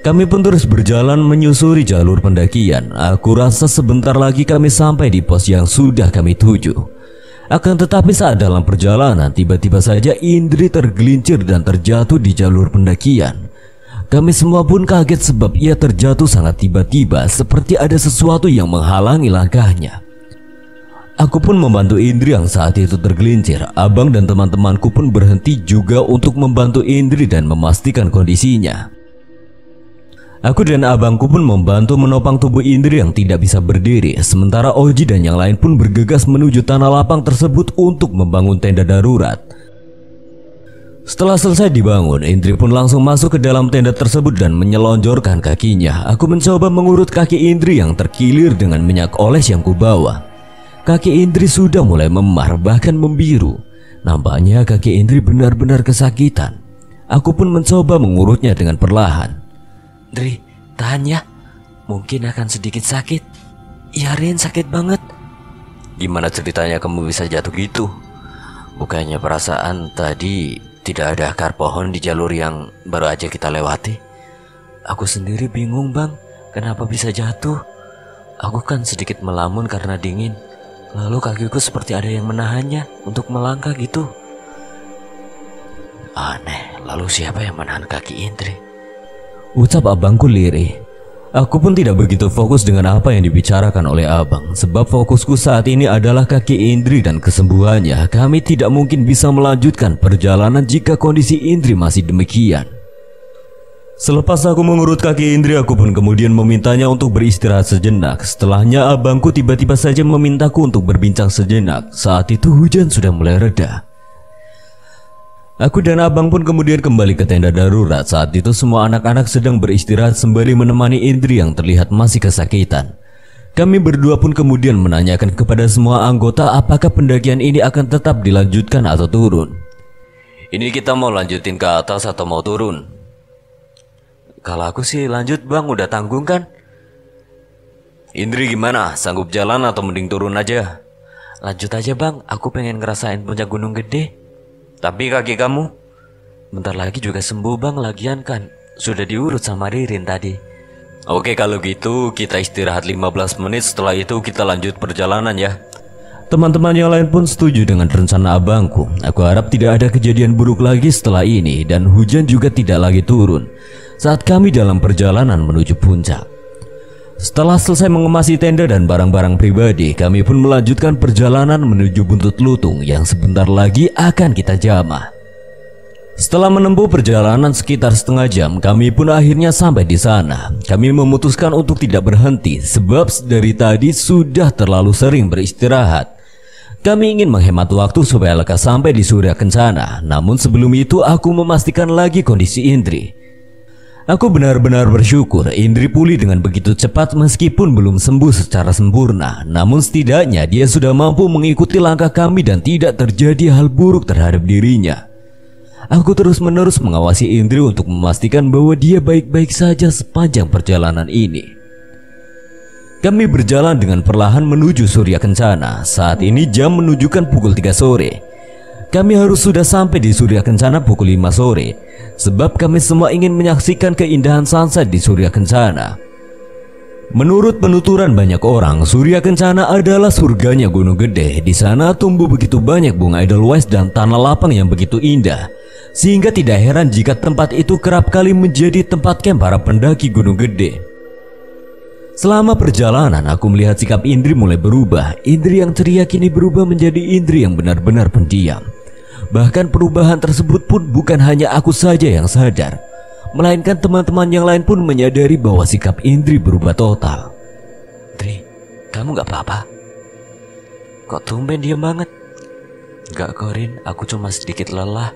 S1: Kami pun terus berjalan menyusuri jalur pendakian. Aku rasa sebentar lagi kami sampai di pos yang sudah kami tuju. Akan tetapi saat dalam perjalanan tiba-tiba saja Indri tergelincir dan terjatuh di jalur pendakian. Kami semua pun kaget sebab ia terjatuh sangat tiba-tiba, seperti ada sesuatu yang menghalangi langkahnya. Aku pun membantu Indri yang saat itu tergelincir. Abang dan teman-temanku pun berhenti juga untuk membantu Indri dan memastikan kondisinya. Aku dan abangku pun membantu menopang tubuh Indri yang tidak bisa berdiri. Sementara Oji dan yang lain pun bergegas menuju tanah lapang tersebut untuk membangun tenda darurat. Setelah selesai dibangun, Indri pun langsung masuk ke dalam tenda tersebut dan menyelonjorkan kakinya. Aku mencoba mengurut kaki Indri yang terkilir dengan minyak oles yang kubawa. Kaki Indri sudah mulai memar, bahkan membiru. Nampaknya kaki Indri benar-benar kesakitan. Aku pun mencoba mengurutnya dengan perlahan.
S2: Indri, tahan ya. Mungkin akan sedikit sakit. Ya Rin, sakit banget.
S1: Gimana ceritanya kamu bisa jatuh gitu?
S2: Bukannya perasaan tadi tidak ada akar pohon di jalur yang baru aja kita lewati? Aku sendiri bingung bang, kenapa bisa jatuh? Aku kan sedikit melamun karena dingin. Lalu kakiku seperti ada yang menahannya untuk melangkah gitu. Aneh, lalu siapa yang menahan kaki Indri?
S1: Ucap abangku lirih. Aku pun tidak begitu fokus dengan apa yang dibicarakan oleh abang, sebab fokusku saat ini adalah kaki Indri dan kesembuhannya. Kami tidak mungkin bisa melanjutkan perjalanan jika kondisi Indri masih demikian.
S3: Selepas aku mengurut kaki Indri, aku pun kemudian memintanya untuk beristirahat sejenak. Setelahnya abangku tiba-tiba saja memintaku untuk berbincang sejenak. Saat itu hujan sudah mulai reda. Aku dan abang pun kemudian kembali ke tenda darurat. Saat itu semua anak-anak sedang beristirahat sembari menemani Indri yang terlihat masih kesakitan. Kami berdua pun kemudian menanyakan kepada semua anggota apakah pendakian ini akan tetap dilanjutkan atau turun.
S2: Ini kita mau lanjutin ke atas atau mau turun?
S1: Kalau aku sih lanjut bang, udah tanggung kan?
S2: Indri gimana? Sanggup jalan atau mending turun aja?
S1: Lanjut aja bang, aku pengen ngerasain puncak gunung gede.
S2: Tapi kaki kamu?
S1: Bentar lagi juga sembuh bang, lagian kan sudah diurut sama Ririn tadi.
S2: Oke, kalau gitu kita istirahat 15 menit, setelah itu kita lanjut perjalanan ya.
S3: Teman-teman yang lain pun setuju dengan rencana abangku. Aku harap tidak ada kejadian buruk lagi setelah ini, dan hujan juga tidak lagi turun saat kami dalam perjalanan menuju puncak. Setelah selesai mengemasi tenda dan barang-barang pribadi, kami pun melanjutkan perjalanan menuju Buntut Lutung yang sebentar lagi akan kita jamah. Setelah menempuh perjalanan sekitar setengah jam, kami pun akhirnya sampai di sana. Kami memutuskan untuk tidak berhenti sebab dari tadi sudah terlalu sering beristirahat. Kami ingin menghemat waktu supaya lekas sampai di Surya Kencana. Namun sebelum itu aku memastikan lagi kondisi Indri. Aku benar-benar bersyukur Indri pulih dengan begitu cepat meskipun belum sembuh secara sempurna. Namun setidaknya dia sudah mampu mengikuti langkah kami dan tidak terjadi hal buruk terhadap dirinya. Aku terus-menerus mengawasi Indri untuk memastikan bahwa dia baik-baik saja sepanjang perjalanan ini. Kami berjalan dengan perlahan menuju Surya Kencana. Saat ini jam menunjukkan pukul 3 sore. Kami harus sudah sampai di Surya Kencana pukul 5 sore. Sebab kami semua ingin menyaksikan keindahan sunset di Surya Kencana. Menurut penuturan banyak orang, Surya Kencana adalah surganya Gunung Gede. Di sana tumbuh begitu banyak bunga edelweiss dan tanah lapang yang begitu indah, sehingga tidak heran jika tempat itu kerap kali menjadi tempat camp para pendaki Gunung Gede. Selama perjalanan, aku melihat sikap Indri mulai berubah. Indri yang ceria kini berubah menjadi Indri yang benar-benar pendiam. Bahkan perubahan tersebut pun bukan hanya aku saja yang sadar, melainkan teman-teman yang lain pun menyadari bahwa sikap Indri berubah total.
S1: Indri, kamu gak apa-apa? Kok tumben diam banget? Gak Korin, aku cuma sedikit lelah.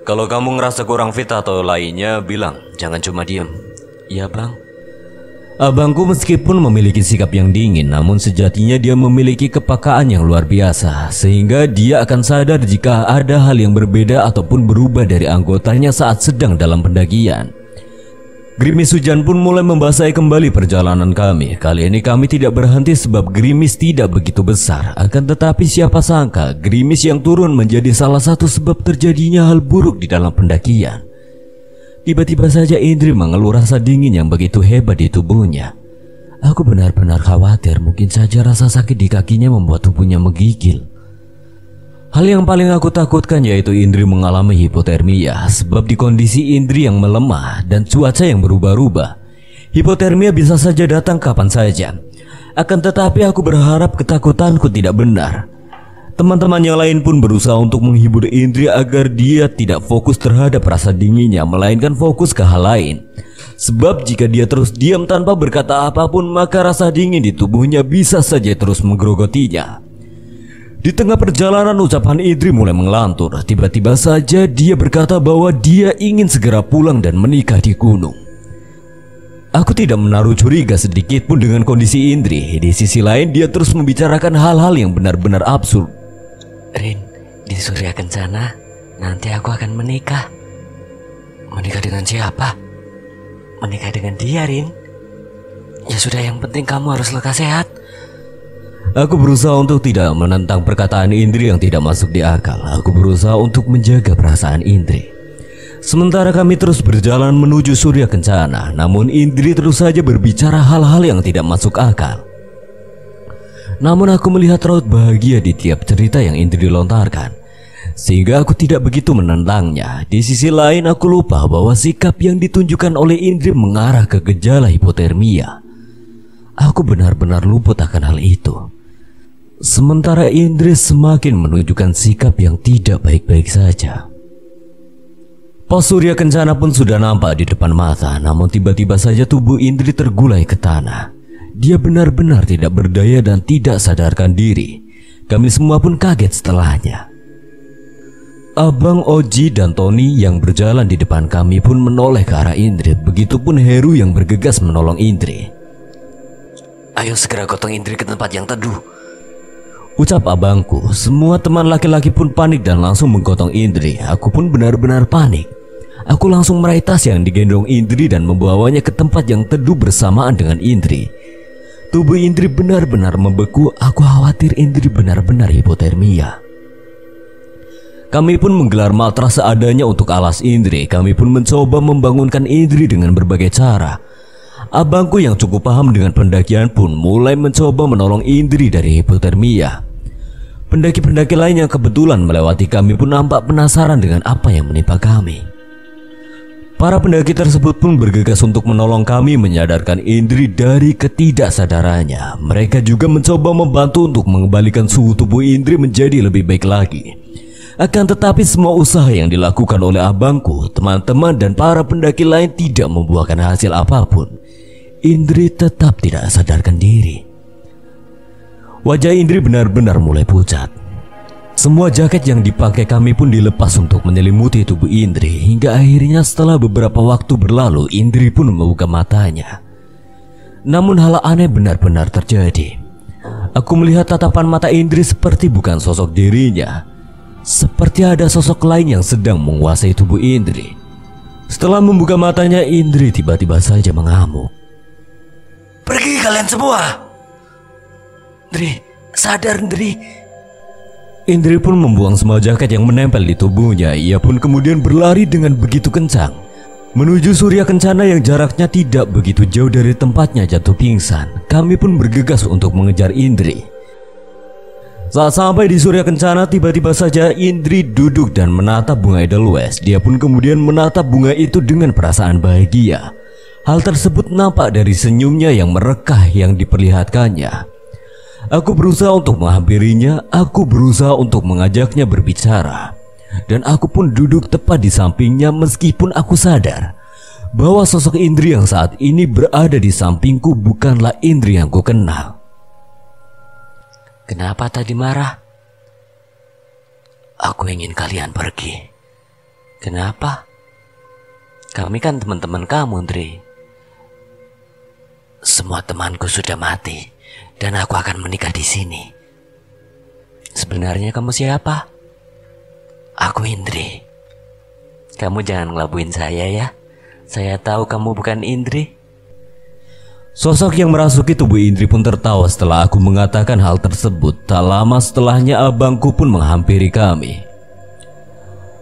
S2: Kalau kamu ngerasa kurang fit atau lainnya, bilang, jangan cuma diem.
S1: Iya bang.
S3: Abangku meskipun memiliki sikap yang dingin, namun sejatinya dia memiliki kepekaan yang luar biasa, sehingga dia akan sadar jika ada hal yang berbeda ataupun berubah dari anggotanya saat sedang dalam pendakian. Gerimis hujan pun mulai membasahi kembali perjalanan kami. Kali ini kami tidak berhenti sebab gerimis tidak begitu besar. Akan tetapi siapa sangka gerimis yang turun menjadi salah satu sebab terjadinya hal buruk di dalam pendakian. Tiba-tiba saja Indri mengeluh rasa dingin yang begitu hebat di tubuhnya. Aku benar-benar khawatir mungkin saja rasa sakit di kakinya membuat tubuhnya menggigil. Hal yang paling aku takutkan yaitu Indri mengalami hipotermia. Sebab di kondisi Indri yang melemah dan cuaca yang berubah-ubah, hipotermia bisa saja datang kapan saja. Akan tetapi aku berharap ketakutanku tidak benar. Teman-teman yang lain pun berusaha untuk menghibur Indri agar dia tidak fokus terhadap rasa dinginnya, melainkan fokus ke hal lain. Sebab jika dia terus diam tanpa berkata apapun, maka rasa dingin di tubuhnya bisa saja terus menggerogotinya. Di tengah perjalanan ucapan Indri mulai mengelantur. Tiba-tiba saja dia berkata bahwa dia ingin segera pulang dan menikah di gunung. Aku tidak menaruh curiga sedikit pun dengan kondisi Indri. Di sisi lain dia terus membicarakan hal-hal yang benar-benar absurd.
S1: Rin, di Surya Kencana nanti aku akan menikah. Menikah dengan siapa? Menikah dengan dia, Rin. Ya sudah, yang penting kamu harus lekas sehat.
S3: Aku berusaha untuk tidak menentang perkataan Indri yang tidak masuk di akal. Aku berusaha untuk menjaga perasaan Indri. Sementara kami terus berjalan menuju Surya Kencana, namun Indri terus saja berbicara hal-hal yang tidak masuk akal. Namun aku melihat raut bahagia di tiap cerita yang Indri lontarkan, sehingga aku tidak begitu menentangnya. Di sisi lain aku lupa bahwa sikap yang ditunjukkan oleh Indri mengarah ke gejala hipotermia. Aku benar-benar luput akan hal itu. Sementara Indri semakin menunjukkan sikap yang tidak baik-baik saja. Pos surya kencana pun sudah nampak di depan mata, namun tiba-tiba saja tubuh Indri tergulai ke tanah. Dia benar-benar tidak berdaya dan tidak sadarkan diri. Kami semua pun kaget setelahnya. Abang Oji dan Tony yang berjalan di depan kami pun menoleh ke arah Indri. Begitupun Heru yang bergegas menolong Indri.
S1: Ayo segera gotong Indri ke tempat yang teduh,
S3: ucap abangku. Semua teman laki-laki pun panik dan langsung menggotong Indri. Aku pun benar-benar panik. Aku langsung meraih tas yang digendong Indri dan membawanya ke tempat yang teduh bersamaan dengan Indri. Tubuh Indri benar-benar membeku. Aku khawatir Indri benar-benar hipotermia. Kami pun menggelar matras seadanya untuk alas Indri. Kami pun mencoba membangunkan Indri dengan berbagai cara. Abangku yang cukup paham dengan pendakian pun mulai mencoba menolong Indri dari hipotermia. Pendaki-pendaki lain yang kebetulan melewati kami pun nampak penasaran dengan apa yang menimpa kami. Para pendaki tersebut pun bergegas untuk menolong kami menyadarkan Indri dari ketidaksadarannya. Mereka juga mencoba membantu untuk mengembalikan suhu tubuh Indri menjadi lebih baik lagi. Akan tetapi semua usaha yang dilakukan oleh abangku, teman-teman dan para pendaki lain tidak membuahkan hasil apapun. Indri tetap tidak sadarkan diri. Wajah Indri benar-benar mulai pucat. Semua jaket yang dipakai kami pun dilepas untuk menyelimuti tubuh Indri. Hingga akhirnya setelah beberapa waktu berlalu, Indri pun membuka matanya. Namun hal aneh benar-benar terjadi. Aku melihat tatapan mata Indri seperti bukan sosok dirinya. Seperti ada sosok lain yang sedang menguasai tubuh Indri. Setelah membuka matanya, Indri tiba-tiba saja mengamuk.
S1: Pergi kalian semua. Indri, sadar Indri.
S3: Indri pun membuang semua jaket yang menempel di tubuhnya. Ia pun kemudian berlari dengan begitu kencang menuju surya kencana yang jaraknya tidak begitu jauh dari tempatnya jatuh pingsan. Kami pun bergegas untuk mengejar Indri. Saat sampai di surya kencana, tiba-tiba saja Indri duduk dan menatap bunga Edelweiss. Dia pun kemudian menatap bunga itu dengan perasaan bahagia. Hal tersebut nampak dari senyumnya yang merekah yang diperlihatkannya. Aku berusaha untuk menghampirinya. Aku berusaha untuk mengajaknya berbicara. Dan aku pun duduk tepat di sampingnya meskipun aku sadar bahwa sosok Indri yang saat ini berada di sampingku bukanlah Indri yang ku kenal.
S1: Kenapa tadi marah? Aku ingin kalian pergi. Kenapa? Kami kan teman-teman kamu, Indri. Semua temanku sudah mati dan aku akan menikah di sini. Sebenarnya kamu siapa? Aku Indri. Kamu jangan ngelabuin saya ya. Saya tahu kamu bukan Indri.
S3: Sosok yang merasuki tubuh Indri pun tertawa setelah aku mengatakan hal tersebut. Tak lama setelahnya abangku pun menghampiri kami.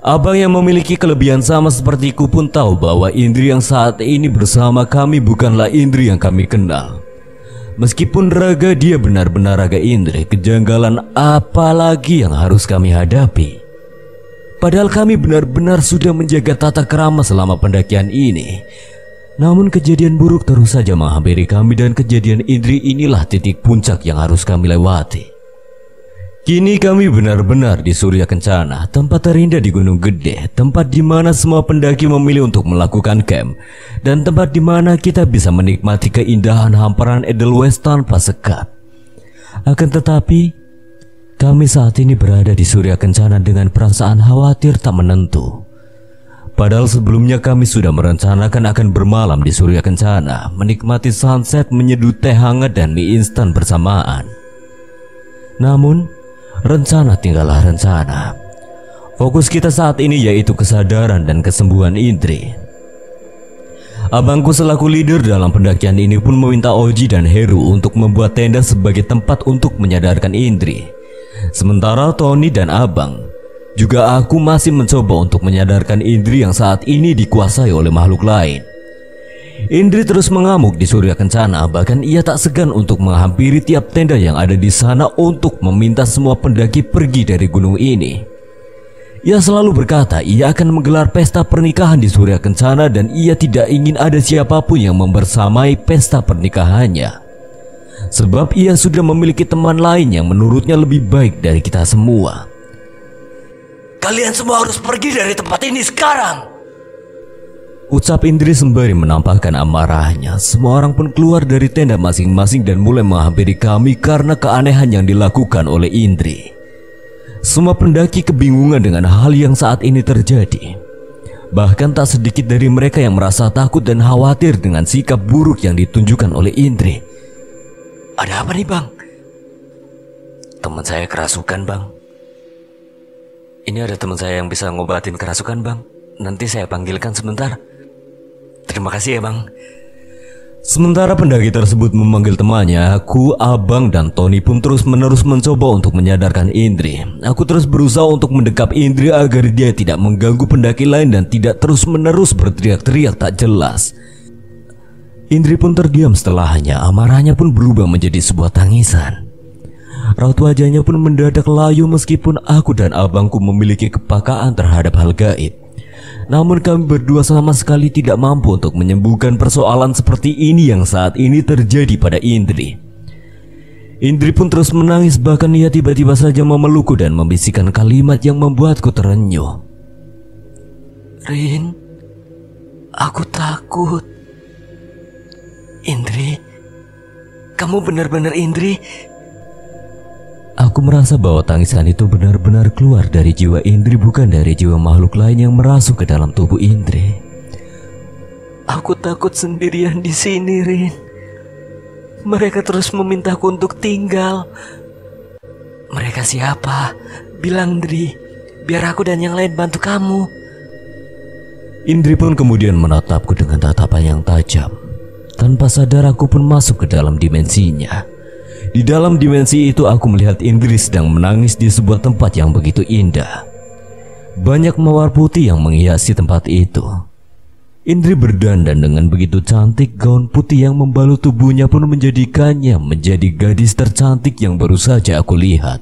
S3: Abang yang memiliki kelebihan sama sepertiku pun tahu bahwa Indri yang saat ini bersama kami bukanlah Indri yang kami kenal. Meskipun raga dia benar-benar raga Indri, kejanggalan apa lagi yang harus kami hadapi? Padahal kami benar-benar sudah menjaga tata krama selama pendakian ini. Namun kejadian buruk terus saja menghampiri kami dan kejadian Indri inilah titik puncak yang harus kami lewati. Kini kami benar-benar di surya kencana, tempat terindah di Gunung Gede, tempat di mana semua pendaki memilih untuk melakukan camp, dan tempat di mana kita bisa menikmati keindahan hamparan Edelweiss tanpa sekat. Akan tetapi, kami saat ini berada di surya kencana dengan perasaan khawatir tak menentu. Padahal sebelumnya kami sudah merencanakan akan bermalam di surya kencana, menikmati sunset, menyeduh teh hangat dan mie instan bersamaan. Namun, rencana tinggallah rencana. Fokus kita saat ini yaitu kesadaran dan kesembuhan Indri. Abangku selaku leader dalam pendakian ini pun meminta Oji dan Heru untuk membuat tenda sebagai tempat untuk menyadarkan Indri. Sementara Tony dan Abang juga aku masih mencoba untuk menyadarkan Indri yang saat ini dikuasai oleh makhluk lain. Indri terus mengamuk di surya kencana, bahkan ia tak segan untuk menghampiri tiap tenda yang ada di sana untuk meminta semua pendaki pergi dari gunung ini. Ia selalu berkata ia akan menggelar pesta pernikahan di surya kencana dan ia tidak ingin ada siapapun yang membersamai pesta pernikahannya. Sebab ia sudah memiliki teman lain yang menurutnya lebih baik dari kita semua.
S1: Kalian semua harus pergi dari tempat ini sekarang.
S3: Ucap Indri sembari menampakkan amarahnya. Semua orang pun keluar dari tenda masing-masing dan mulai menghampiri kami karena keanehan yang dilakukan oleh Indri. Semua pendaki kebingungan dengan hal yang saat ini terjadi. Bahkan tak sedikit dari mereka yang merasa takut dan khawatir dengan sikap buruk yang ditunjukkan oleh Indri.
S1: Ada apa nih bang? Teman saya kerasukan bang. Ini ada teman saya yang bisa ngobatin kerasukan bang. Nanti saya panggilkan sebentar. Terima kasih ya bang.
S3: Sementara pendaki tersebut memanggil temannya, aku, Abang, dan Tony pun terus-menerus mencoba untuk menyadarkan Indri. Aku terus berusaha untuk mendekap Indri agar dia tidak mengganggu pendaki lain dan tidak terus-menerus berteriak-teriak tak jelas. Indri pun terdiam setelahnya, amarahnya pun berubah menjadi sebuah tangisan. Raut wajahnya pun mendadak layu meskipun aku dan abangku memiliki kepekaan terhadap hal gaib. Namun kami berdua sama sekali tidak mampu untuk menyembuhkan persoalan seperti ini yang saat ini terjadi pada Indri. Indri pun terus menangis, bahkan ia tiba-tiba saja memelukku dan membisikkan kalimat yang membuatku terenyuh.
S1: Rin, aku takut. Indri, kamu benar-benar Indri.
S3: Aku merasa bahwa tangisan itu benar-benar keluar dari jiwa Indri, bukan dari jiwa makhluk lain yang merasuk ke dalam tubuh Indri.
S1: Aku takut sendirian di sini, Rin. Mereka terus memintaku untuk tinggal. Mereka siapa? Bilang, Indri, biar aku dan yang lain bantu kamu.
S3: Indri pun kemudian menatapku dengan tatapan yang tajam. Tanpa sadar aku pun masuk ke dalam dimensinya. Di dalam dimensi itu aku melihat Indri sedang menangis di sebuah tempat yang begitu indah. Banyak mawar putih yang menghiasi tempat itu. Indri berdandan dengan begitu cantik, gaun putih yang membalut tubuhnya pun menjadikannya menjadi gadis tercantik yang baru saja aku lihat.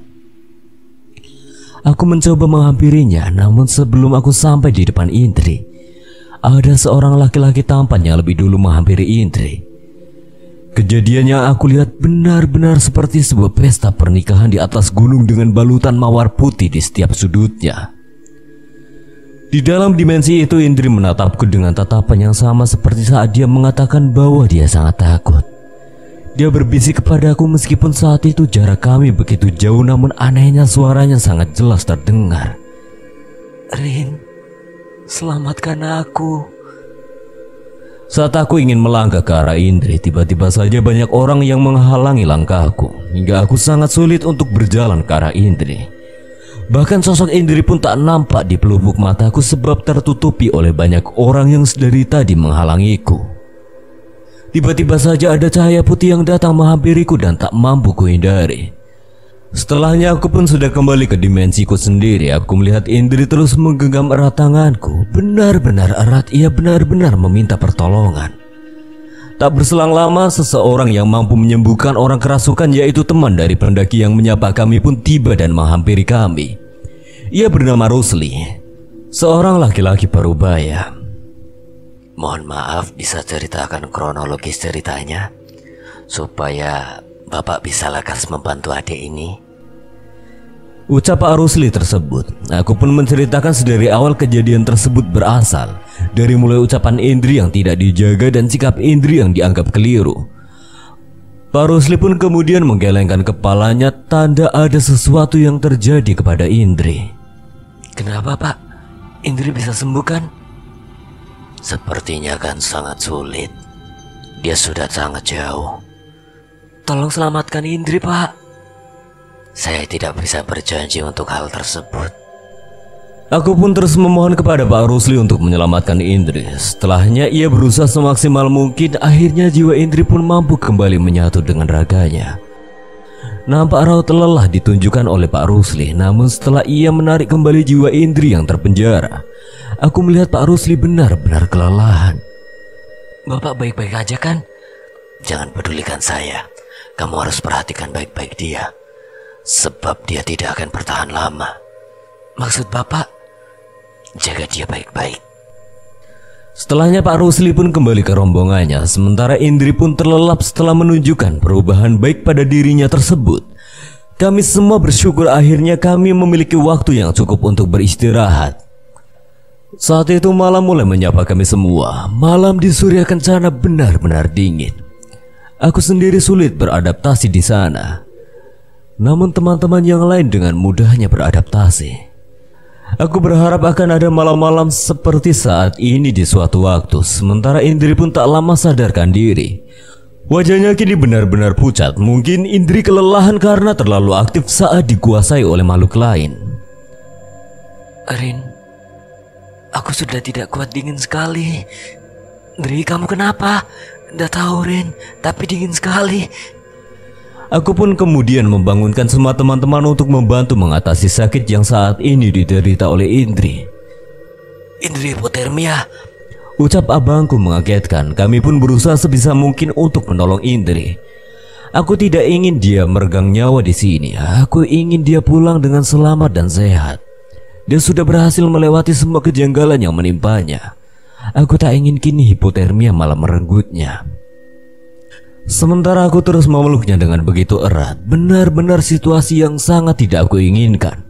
S3: Aku mencoba menghampirinya, namun sebelum aku sampai di depan Indri, ada seorang laki-laki tampan yang lebih dulu menghampiri Indri. Kejadian yang aku lihat benar-benar seperti sebuah pesta pernikahan di atas gunung dengan balutan mawar putih di setiap sudutnya. Di dalam dimensi itu Indri menatapku dengan tatapan yang sama seperti saat dia mengatakan bahwa dia sangat takut. Dia berbisik kepadaku meskipun saat itu jarak kami begitu jauh, namun anehnya suaranya sangat jelas terdengar.
S1: Rin, selamatkan aku.
S3: Saat aku ingin melangkah ke arah Indri, tiba-tiba saja banyak orang yang menghalangi langkahku, hingga aku sangat sulit untuk berjalan ke arah Indri. Bahkan sosok Indri pun tak nampak di pelupuk mataku sebab tertutupi oleh banyak orang yang sedari tadi menghalangiku. Tiba-tiba saja ada cahaya putih yang datang menghampiriku dan tak mampu kuhindari. Setelahnya aku pun sudah kembali ke dimensiku sendiri. Aku melihat Indri terus menggenggam erat tanganku. Benar-benar erat, ia benar-benar meminta pertolongan. Tak berselang lama, seseorang yang mampu menyembuhkan orang kerasukan, yaitu teman dari pendaki yang menyapa kami, pun tiba dan menghampiri kami. Ia bernama Rusli, seorang laki-laki parubaya.
S1: Mohon maaf, bisa ceritakan kronologis ceritanya supaya Bapak bisa lekas membantu adik ini.
S3: Ucap Pak Rusli tersebut. Aku pun menceritakan sedari awal kejadian tersebut berasal dari mulai ucapan Indri yang tidak dijaga dan sikap Indri yang dianggap keliru. Pak Rusli pun kemudian menggelengkan kepalanya, tanda ada sesuatu yang terjadi kepada Indri.
S1: Kenapa Pak? Indri bisa sembuh kan?
S2: Sepertinya kan sangat sulit. Dia sudah sangat jauh.
S1: Tolong selamatkan Indri, Pak.
S2: Saya tidak bisa berjanji untuk hal tersebut.
S3: Aku pun terus memohon kepada Pak Rusli untuk menyelamatkan Indri. Setelahnya ia berusaha semaksimal mungkin. Akhirnya jiwa Indri pun mampu kembali menyatu dengan raganya. Nampak raut lelah ditunjukkan oleh Pak Rusli. Namun setelah ia menarik kembali jiwa Indri yang terpenjara, aku melihat Pak Rusli benar-benar kelelahan.
S1: Bapak baik-baik aja kan?
S2: Jangan pedulikan saya. Kamu harus perhatikan baik-baik dia, sebab dia tidak akan bertahan lama.
S1: Maksud Bapak?
S2: Jaga dia baik-baik.
S3: Setelahnya Pak Rusli pun kembali ke rombongannya. Sementara Indri pun terlelap setelah menunjukkan perubahan baik pada dirinya tersebut. Kami semua bersyukur akhirnya kami memiliki waktu yang cukup untuk beristirahat. Saat itu malam mulai menyapa kami semua. Malam di Surya Kencana benar-benar dingin. Aku sendiri sulit beradaptasi di sana. Namun teman-teman yang lain dengan mudahnya beradaptasi. Aku berharap akan ada malam-malam seperti saat ini di suatu waktu. Sementara Indri pun tak lama sadarkan diri. Wajahnya kini benar-benar pucat. Mungkin Indri kelelahan karena terlalu aktif saat dikuasai oleh makhluk lain.
S1: Rin, aku sudah tidak kuat, dingin sekali. Indri, kamu kenapa? Nggak tahu Rin, tapi dingin sekali.
S3: Aku pun kemudian membangunkan semua teman-teman untuk membantu mengatasi sakit yang saat ini diderita oleh Indri.
S1: Indri hipotermia,
S3: ucap abangku mengagetkan. Kami pun berusaha sebisa mungkin untuk menolong Indri. Aku tidak ingin dia meregang nyawa di sini. Aku ingin dia pulang dengan selamat dan sehat. Dia sudah berhasil melewati semua kejanggalan yang menimpanya. Aku tak ingin kini hipotermia malah merenggutnya. Sementara aku terus memeluknya dengan begitu erat. Benar-benar situasi yang sangat tidak aku inginkan.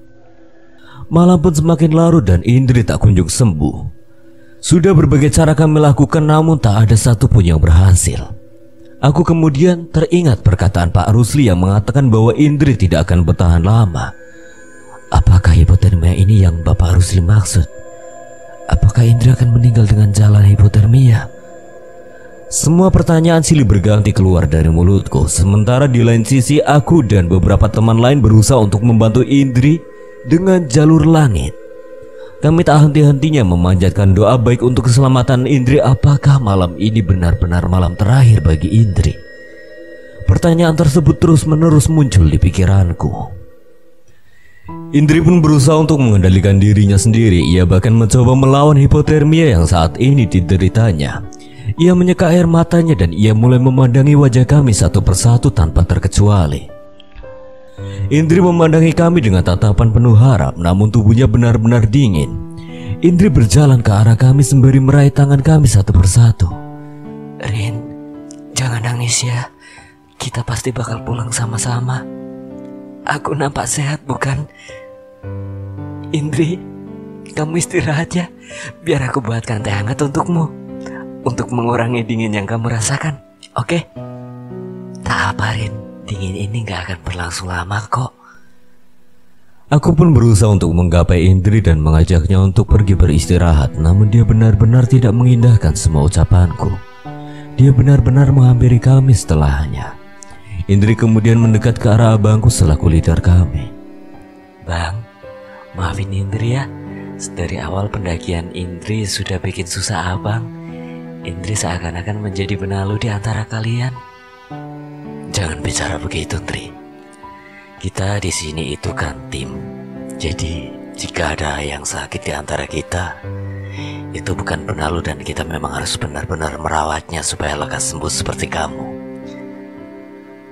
S3: Malam pun semakin larut dan Indri tak kunjung sembuh. Sudah berbagai cara kami lakukan, namun tak ada satupun yang berhasil. Aku kemudian teringat perkataan Pak Rusli yang mengatakan bahwa Indri tidak akan bertahan lama. Apakah hipotermia ini yang Bapak Rusli maksud? Apakah Indri akan meninggal dengan jalan hipotermia? Semua pertanyaan silih berganti keluar dari mulutku. Sementara di lain sisi aku dan beberapa teman lain berusaha untuk membantu Indri dengan jalur langit. Kami tak henti-hentinya memanjatkan doa baik untuk keselamatan Indri. Apakah malam ini benar-benar malam terakhir bagi Indri? Pertanyaan tersebut terus-menerus muncul di pikiranku. Indri pun berusaha untuk mengendalikan dirinya sendiri. Ia bahkan mencoba melawan hipotermia yang saat ini dideritanya. Ia menyeka air matanya dan ia mulai memandangi wajah kami satu persatu tanpa terkecuali. Indri memandangi kami dengan tatapan penuh harap, namun tubuhnya benar-benar dingin. Indri berjalan ke arah kami sembari meraih tangan kami satu persatu.
S1: Rin, jangan nangis ya. Kita pasti bakal pulang sama-sama. Aku nampak sehat bukan? Indri, kamu istirahat ya. Biar aku buatkan teh hangat untukmu, untuk mengurangi dingin yang kamu rasakan. Oke? Tak apa Rin, dingin ini gak akan berlangsung lama kok.
S3: Aku pun berusaha untuk menggapai Indri dan mengajaknya untuk pergi beristirahat. Namun dia benar-benar tidak mengindahkan semua ucapanku. Dia benar-benar menghampiri kami setelahnya. Indri kemudian mendekat ke arah abangku selaku leader kami.
S1: Bang, maafin Indri ya. Dari awal pendakian Indri sudah bikin susah abang. Indri seakan-akan menjadi benalu di antara kalian.
S2: Jangan bicara begitu, Indri. Kita di sini itu kan tim. Jadi jika ada yang sakit di antara kita, itu bukan benalu dan kita memang harus benar-benar merawatnya supaya lekas sembuh seperti kamu.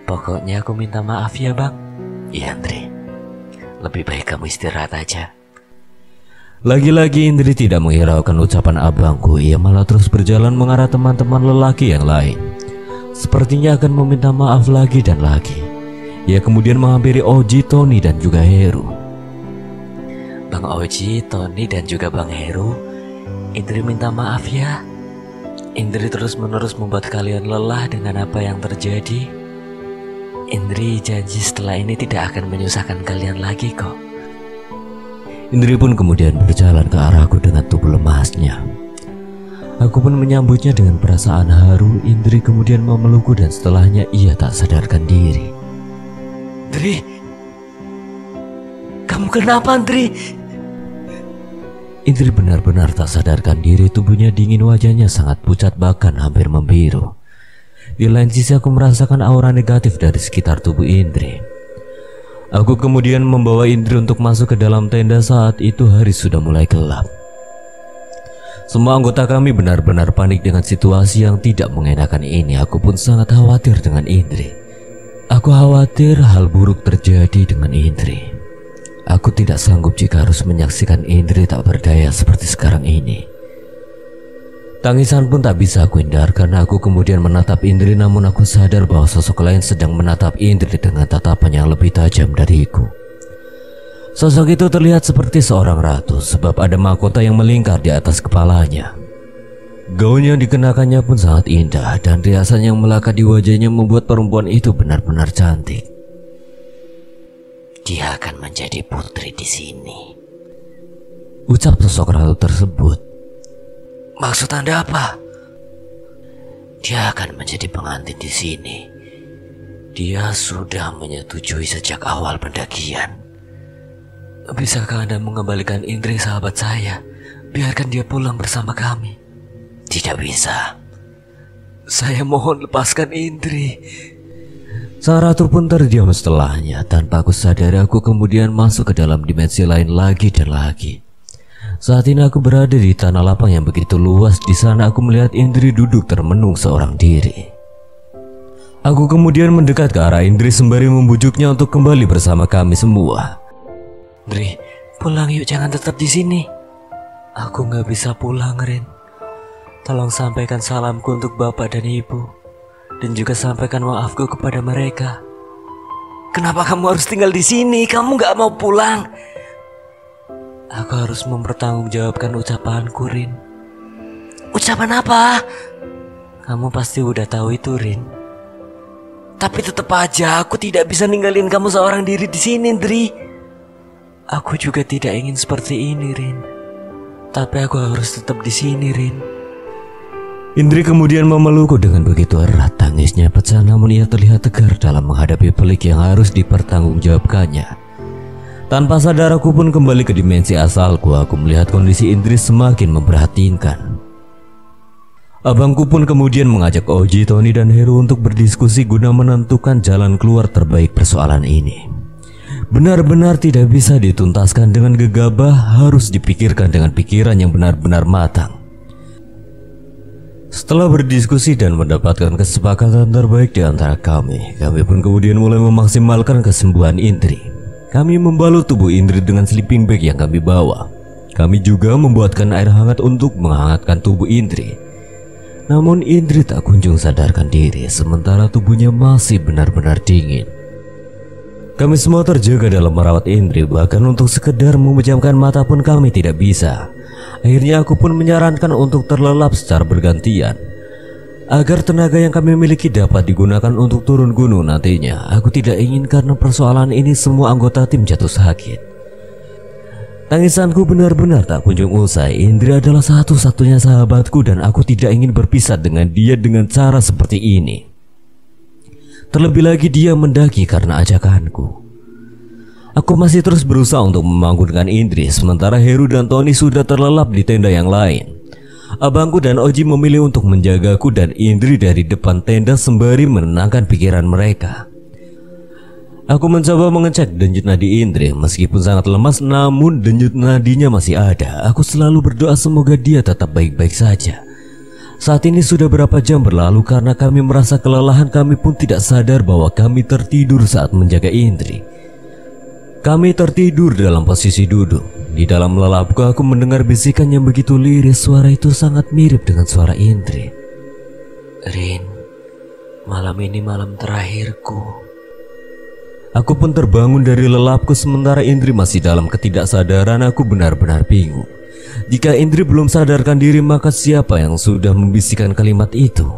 S1: Pokoknya aku minta maaf ya bang.
S2: Iya, Indri. Lebih baik kamu istirahat aja.
S3: Lagi-lagi Indri tidak menghiraukan ucapan abangku. Ia malah terus berjalan mengarah teman-teman lelaki yang lain. Sepertinya akan meminta maaf lagi dan lagi. Ia kemudian menghampiri Oji, Tony dan juga Heru.
S1: Bang Oji, Tony dan juga Bang Heru, Indri minta maaf ya. Indri terus-menerus membuat kalian lelah dengan apa yang terjadi. Indri janji setelah ini tidak akan menyusahkan kalian lagi kok.
S3: Indri pun kemudian berjalan ke arahku dengan tubuh lemasnya. Aku pun menyambutnya dengan perasaan haru. Indri kemudian memelukku dan setelahnya ia tak sadarkan diri.
S1: Indri, kamu kenapa Indri?
S3: Indri benar-benar tak sadarkan diri. Tubuhnya dingin, wajahnya sangat pucat bahkan hampir membiru. Di lain sisi aku merasakan aura negatif dari sekitar tubuh Indri. Aku kemudian membawa Indri untuk masuk ke dalam tenda. Saat itu hari sudah mulai gelap. Semua anggota kami benar-benar panik dengan situasi yang tidak mengenakan ini. Aku pun sangat khawatir dengan Indri. Aku khawatir hal buruk terjadi dengan Indri. Aku tidak sanggup jika harus menyaksikan Indri tak berdaya seperti sekarang ini. Tangisan pun tak bisa aku hindarkan. Aku kemudian menatap Indri, namun aku sadar bahwa sosok lain sedang menatap Indri dengan tatapan yang lebih tajam dariku. Sosok itu terlihat seperti seorang ratu sebab ada mahkota yang melingkar di atas kepalanya. Gaun yang dikenakannya pun sangat indah dan riasan yang melekat di wajahnya membuat perempuan itu benar-benar cantik.
S1: Dia akan menjadi putri di sini,
S3: ucap sosok ratu tersebut.
S1: Maksud Anda apa? Dia akan menjadi pengantin di sini. Dia sudah menyetujui sejak awal pendakian. Bisakah Anda mengembalikan Indri sahabat saya? Biarkan dia pulang bersama kami. Tidak bisa. Saya mohon lepaskan Indri.
S3: Sang ratu pun terdiam setelahnya. Tanpa aku sadari, aku kemudian masuk ke dalam dimensi lain lagi dan lagi. Saat ini aku berada di tanah lapang yang begitu luas. Di sana aku melihat Indri duduk termenung seorang diri. Aku kemudian mendekat ke arah Indri sembari membujuknya untuk kembali bersama kami semua.
S1: Indri, pulang yuk, jangan tetap di sini. Aku gak bisa pulang, Rin. Tolong sampaikan salamku untuk bapak dan ibu. Dan juga sampaikan maafku kepada mereka. Kenapa kamu harus tinggal di sini? Kamu gak mau pulang? Aku harus mempertanggungjawabkan ucapanku, Rin. Ucapan apa? Kamu pasti udah tahu itu, Rin. Tapi tetap aja aku tidak bisa ninggalin kamu seorang diri di sini, Indri. Aku juga tidak ingin seperti ini, Rin. Tapi aku harus tetap di sini, Rin.
S3: Indri kemudian memelukku dengan begitu erat. Tangisnya pecah namun ia terlihat tegar dalam menghadapi pelik yang harus dipertanggungjawabkannya. Tanpa sadar aku pun kembali ke dimensi asalku. Aku melihat kondisi Indri semakin memprihatinkan. Abangku pun kemudian mengajak Oji, Tony, dan Heru untuk berdiskusi guna menentukan jalan keluar terbaik persoalan ini. Benar-benar tidak bisa dituntaskan dengan gegabah, harus dipikirkan dengan pikiran yang benar-benar matang. Setelah berdiskusi dan mendapatkan kesepakatan terbaik di antara kami pun kemudian mulai memaksimalkan kesembuhan Indri. Kami membalut tubuh Indri dengan sleeping bag yang kami bawa. Kami juga membuatkan air hangat untuk menghangatkan tubuh Indri. Namun Indri tak kunjung sadarkan diri sementara tubuhnya masih benar-benar dingin. Kami semua terjaga dalam merawat Indri, bahkan untuk sekedar memejamkan mata pun kami tidak bisa. Akhirnya aku pun menyarankan untuk terlelap secara bergantian agar tenaga yang kami miliki dapat digunakan untuk turun gunung nantinya. Aku tidak ingin karena persoalan ini semua anggota tim jatuh sakit. Tangisanku benar-benar tak kunjung usai. Indri adalah satu-satunya sahabatku dan aku tidak ingin berpisah dengan dia dengan cara seperti ini. Terlebih lagi dia mendaki karena ajakanku. Aku masih terus berusaha untuk membangunkan Indri, sementara Heru dan Tony sudah terlelap di tenda yang lain. Abangku dan Oji memilih untuk menjagaku dan Indri dari depan tenda sembari menenangkan pikiran mereka. Aku mencoba mengecek denyut nadi Indri. Meskipun sangat lemas, namun denyut nadinya masih ada. Aku selalu berdoa semoga dia tetap baik-baik saja. Saat ini sudah berapa jam berlalu karena kami merasa kelelahan. Kami pun tidak sadar bahwa kami tertidur saat menjaga Indri. Kami tertidur dalam posisi duduk. Di dalam lelapku aku mendengar bisikan yang begitu lirih. Suara itu sangat mirip dengan suara Indri.
S1: Rin, malam ini malam terakhirku.
S3: Aku pun terbangun dari lelapku sementara Indri masih dalam ketidaksadaran. Aku benar-benar bingung. Jika Indri belum sadarkan diri, maka siapa yang sudah membisikkan kalimat itu?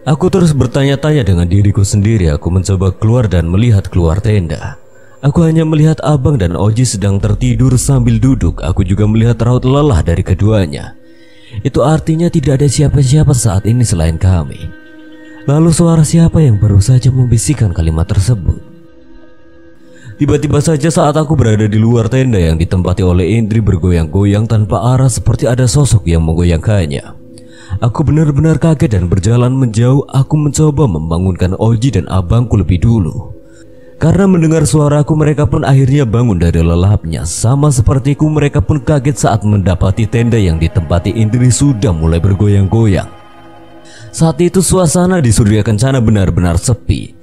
S3: Aku terus bertanya-tanya dengan diriku sendiri. Aku mencoba keluar dan melihat keluar tenda. Aku hanya melihat Abang dan Oji sedang tertidur sambil duduk. Aku juga melihat raut lelah dari keduanya. Itu artinya tidak ada siapa-siapa saat ini selain kami. Lalu suara siapa yang baru saja membisikkan kalimat tersebut? Tiba-tiba saja saat aku berada di luar tenda yang ditempati oleh Indri bergoyang-goyang tanpa arah seperti ada sosok yang menggoyangkannya. Aku benar-benar kaget dan berjalan menjauh. Aku mencoba membangunkan Oji dan abangku lebih dulu. Karena mendengar suaraku, mereka pun akhirnya bangun dari lelapnya. Sama sepertiku, mereka pun kaget saat mendapati tenda yang ditempati Indri sudah mulai bergoyang-goyang. Saat itu suasana di Surya Kencana benar-benar sepi.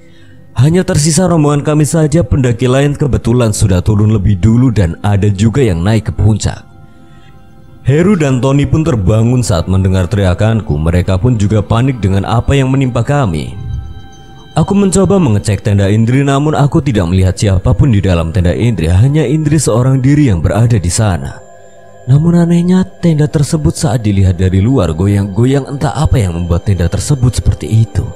S3: Hanya tersisa rombongan kami saja. Pendaki lain kebetulan sudah turun lebih dulu dan ada juga yang naik ke puncak. Heru dan Tony pun terbangun saat mendengar teriakanku. Mereka pun juga panik dengan apa yang menimpa kami. Aku mencoba mengecek tenda Indri, namun aku tidak melihat siapapun di dalam tenda Indri. Hanya Indri seorang diri yang berada di sana. Namun anehnya, tenda tersebut saat dilihat dari luar goyang-goyang, entah apa yang membuat tenda tersebut seperti itu.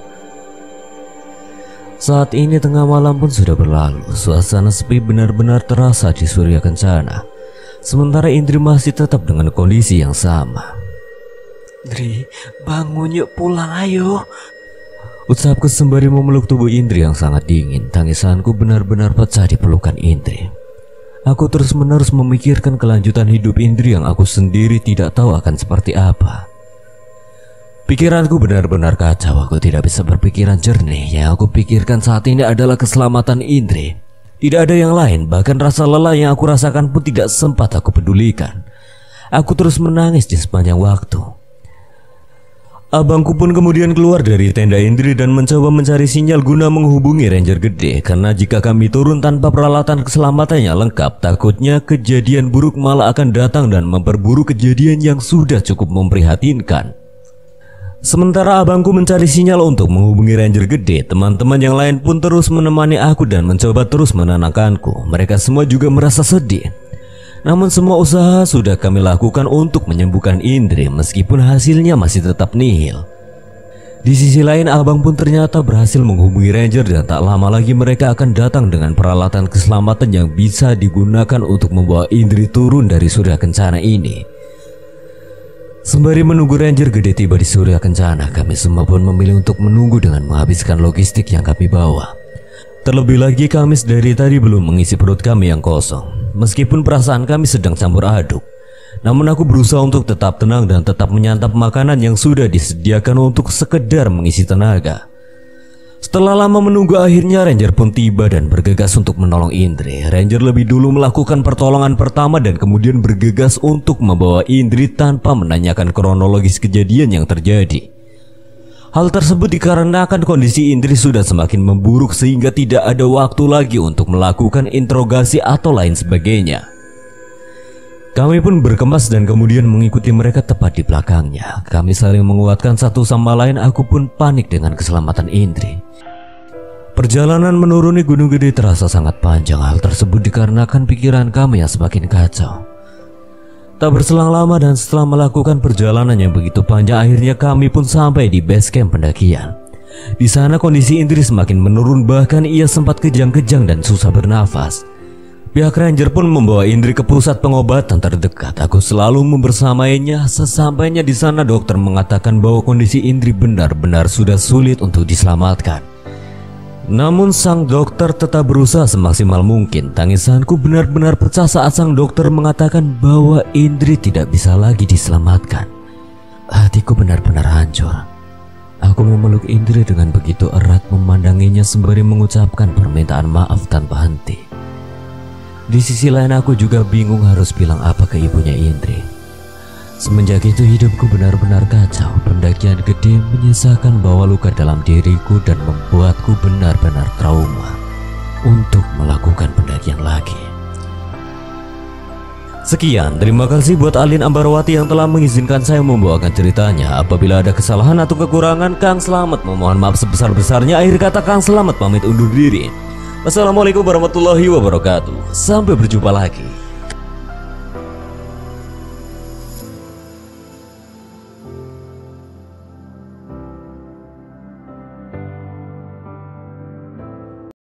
S3: Saat ini tengah malam pun sudah berlalu. Suasana sepi benar-benar terasa di Surya Kencana. Sementara Indri masih tetap dengan kondisi yang sama.
S1: Indri, bangun yuk, pulang ayo.
S3: Ucapku sembari memeluk tubuh Indri yang sangat dingin. Tangisanku benar-benar pecah di pelukan Indri. Aku terus-menerus memikirkan kelanjutan hidup Indri yang aku sendiri tidak tahu akan seperti apa. Pikiranku benar-benar kacau. Aku tidak bisa berpikiran jernih. Yang aku pikirkan saat ini adalah keselamatan Indri. Tidak ada yang lain. Bahkan rasa lelah yang aku rasakan pun tidak sempat aku pedulikan. Aku terus menangis di sepanjang waktu. Abangku pun kemudian keluar dari tenda Indri dan mencoba mencari sinyal guna menghubungi Ranger Gede. Karena jika kami turun tanpa peralatan keselamatannya lengkap, takutnya kejadian buruk malah akan datang dan memperburuk kejadian yang sudah cukup memprihatinkan. Sementara abangku mencari sinyal untuk menghubungi Ranger Gede, teman-teman yang lain pun terus menemani aku dan mencoba terus menenangkanku. Mereka semua juga merasa sedih. Namun semua usaha sudah kami lakukan untuk menyembuhkan Indri, meskipun hasilnya masih tetap nihil. Di sisi lain, abang pun ternyata berhasil menghubungi Ranger dan tak lama lagi mereka akan datang dengan peralatan keselamatan yang bisa digunakan untuk membawa Indri turun dari Surya Kencana ini. Sembari menunggu Ranger Gede tiba di Surya Kencana, kami semua pun memilih untuk menunggu dengan menghabiskan logistik yang kami bawa. Terlebih lagi Kamis dari tadi belum mengisi perut kami yang kosong. Meskipun perasaan kami sedang campur aduk, namun aku berusaha untuk tetap tenang dan tetap menyantap makanan yang sudah disediakan untuk sekedar mengisi tenaga. Setelah lama menunggu, akhirnya Ranger pun tiba dan bergegas untuk menolong Indri. Ranger lebih dulu melakukan pertolongan pertama dan kemudian bergegas untuk membawa Indri tanpa menanyakan kronologis kejadian yang terjadi. Hal tersebut dikarenakan kondisi Indri sudah semakin memburuk sehingga tidak ada waktu lagi untuk melakukan interogasi atau lain sebagainya. Kami pun berkemas dan kemudian mengikuti mereka tepat di belakangnya. Kami saling menguatkan satu sama lain. Aku pun panik dengan keselamatan Indri. Perjalanan menuruni Gunung Gede terasa sangat panjang. Hal tersebut dikarenakan pikiran kami yang semakin kacau. Tak berselang lama dan setelah melakukan perjalanan yang begitu panjang, akhirnya kami pun sampai di base camp pendakian. Di sana kondisi Indri semakin menurun, bahkan ia sempat kejang-kejang dan susah bernafas. Pihak Ranger pun membawa Indri ke pusat pengobatan terdekat. Aku selalu membersamainya. Sesampainya di sana, dokter mengatakan bahwa kondisi Indri benar-benar sudah sulit untuk diselamatkan. Namun sang dokter tetap berusaha semaksimal mungkin. Tangisanku benar-benar pecah saat sang dokter mengatakan bahwa Indri tidak bisa lagi diselamatkan. Hatiku benar-benar hancur. Aku memeluk Indri dengan begitu erat, memandanginya sembari mengucapkan permintaan maaf tanpa henti. Di sisi lain aku juga bingung harus bilang apa ke ibunya Indri. Semenjak itu hidupku benar-benar kacau. Pendakian gede menyisakan bahwa luka dalam diriku dan membuatku benar-benar trauma untuk melakukan pendakian lagi. Sekian, terima kasih buat Alin Ambarwati yang telah mengizinkan saya membawakan ceritanya. Apabila ada kesalahan atau kekurangan, Kang Slamet memohon maaf sebesar-besarnya. Akhir kata, Kang Slamet pamit undur diri. Wassalamualaikum warahmatullahi wabarakatuh. Sampai berjumpa lagi.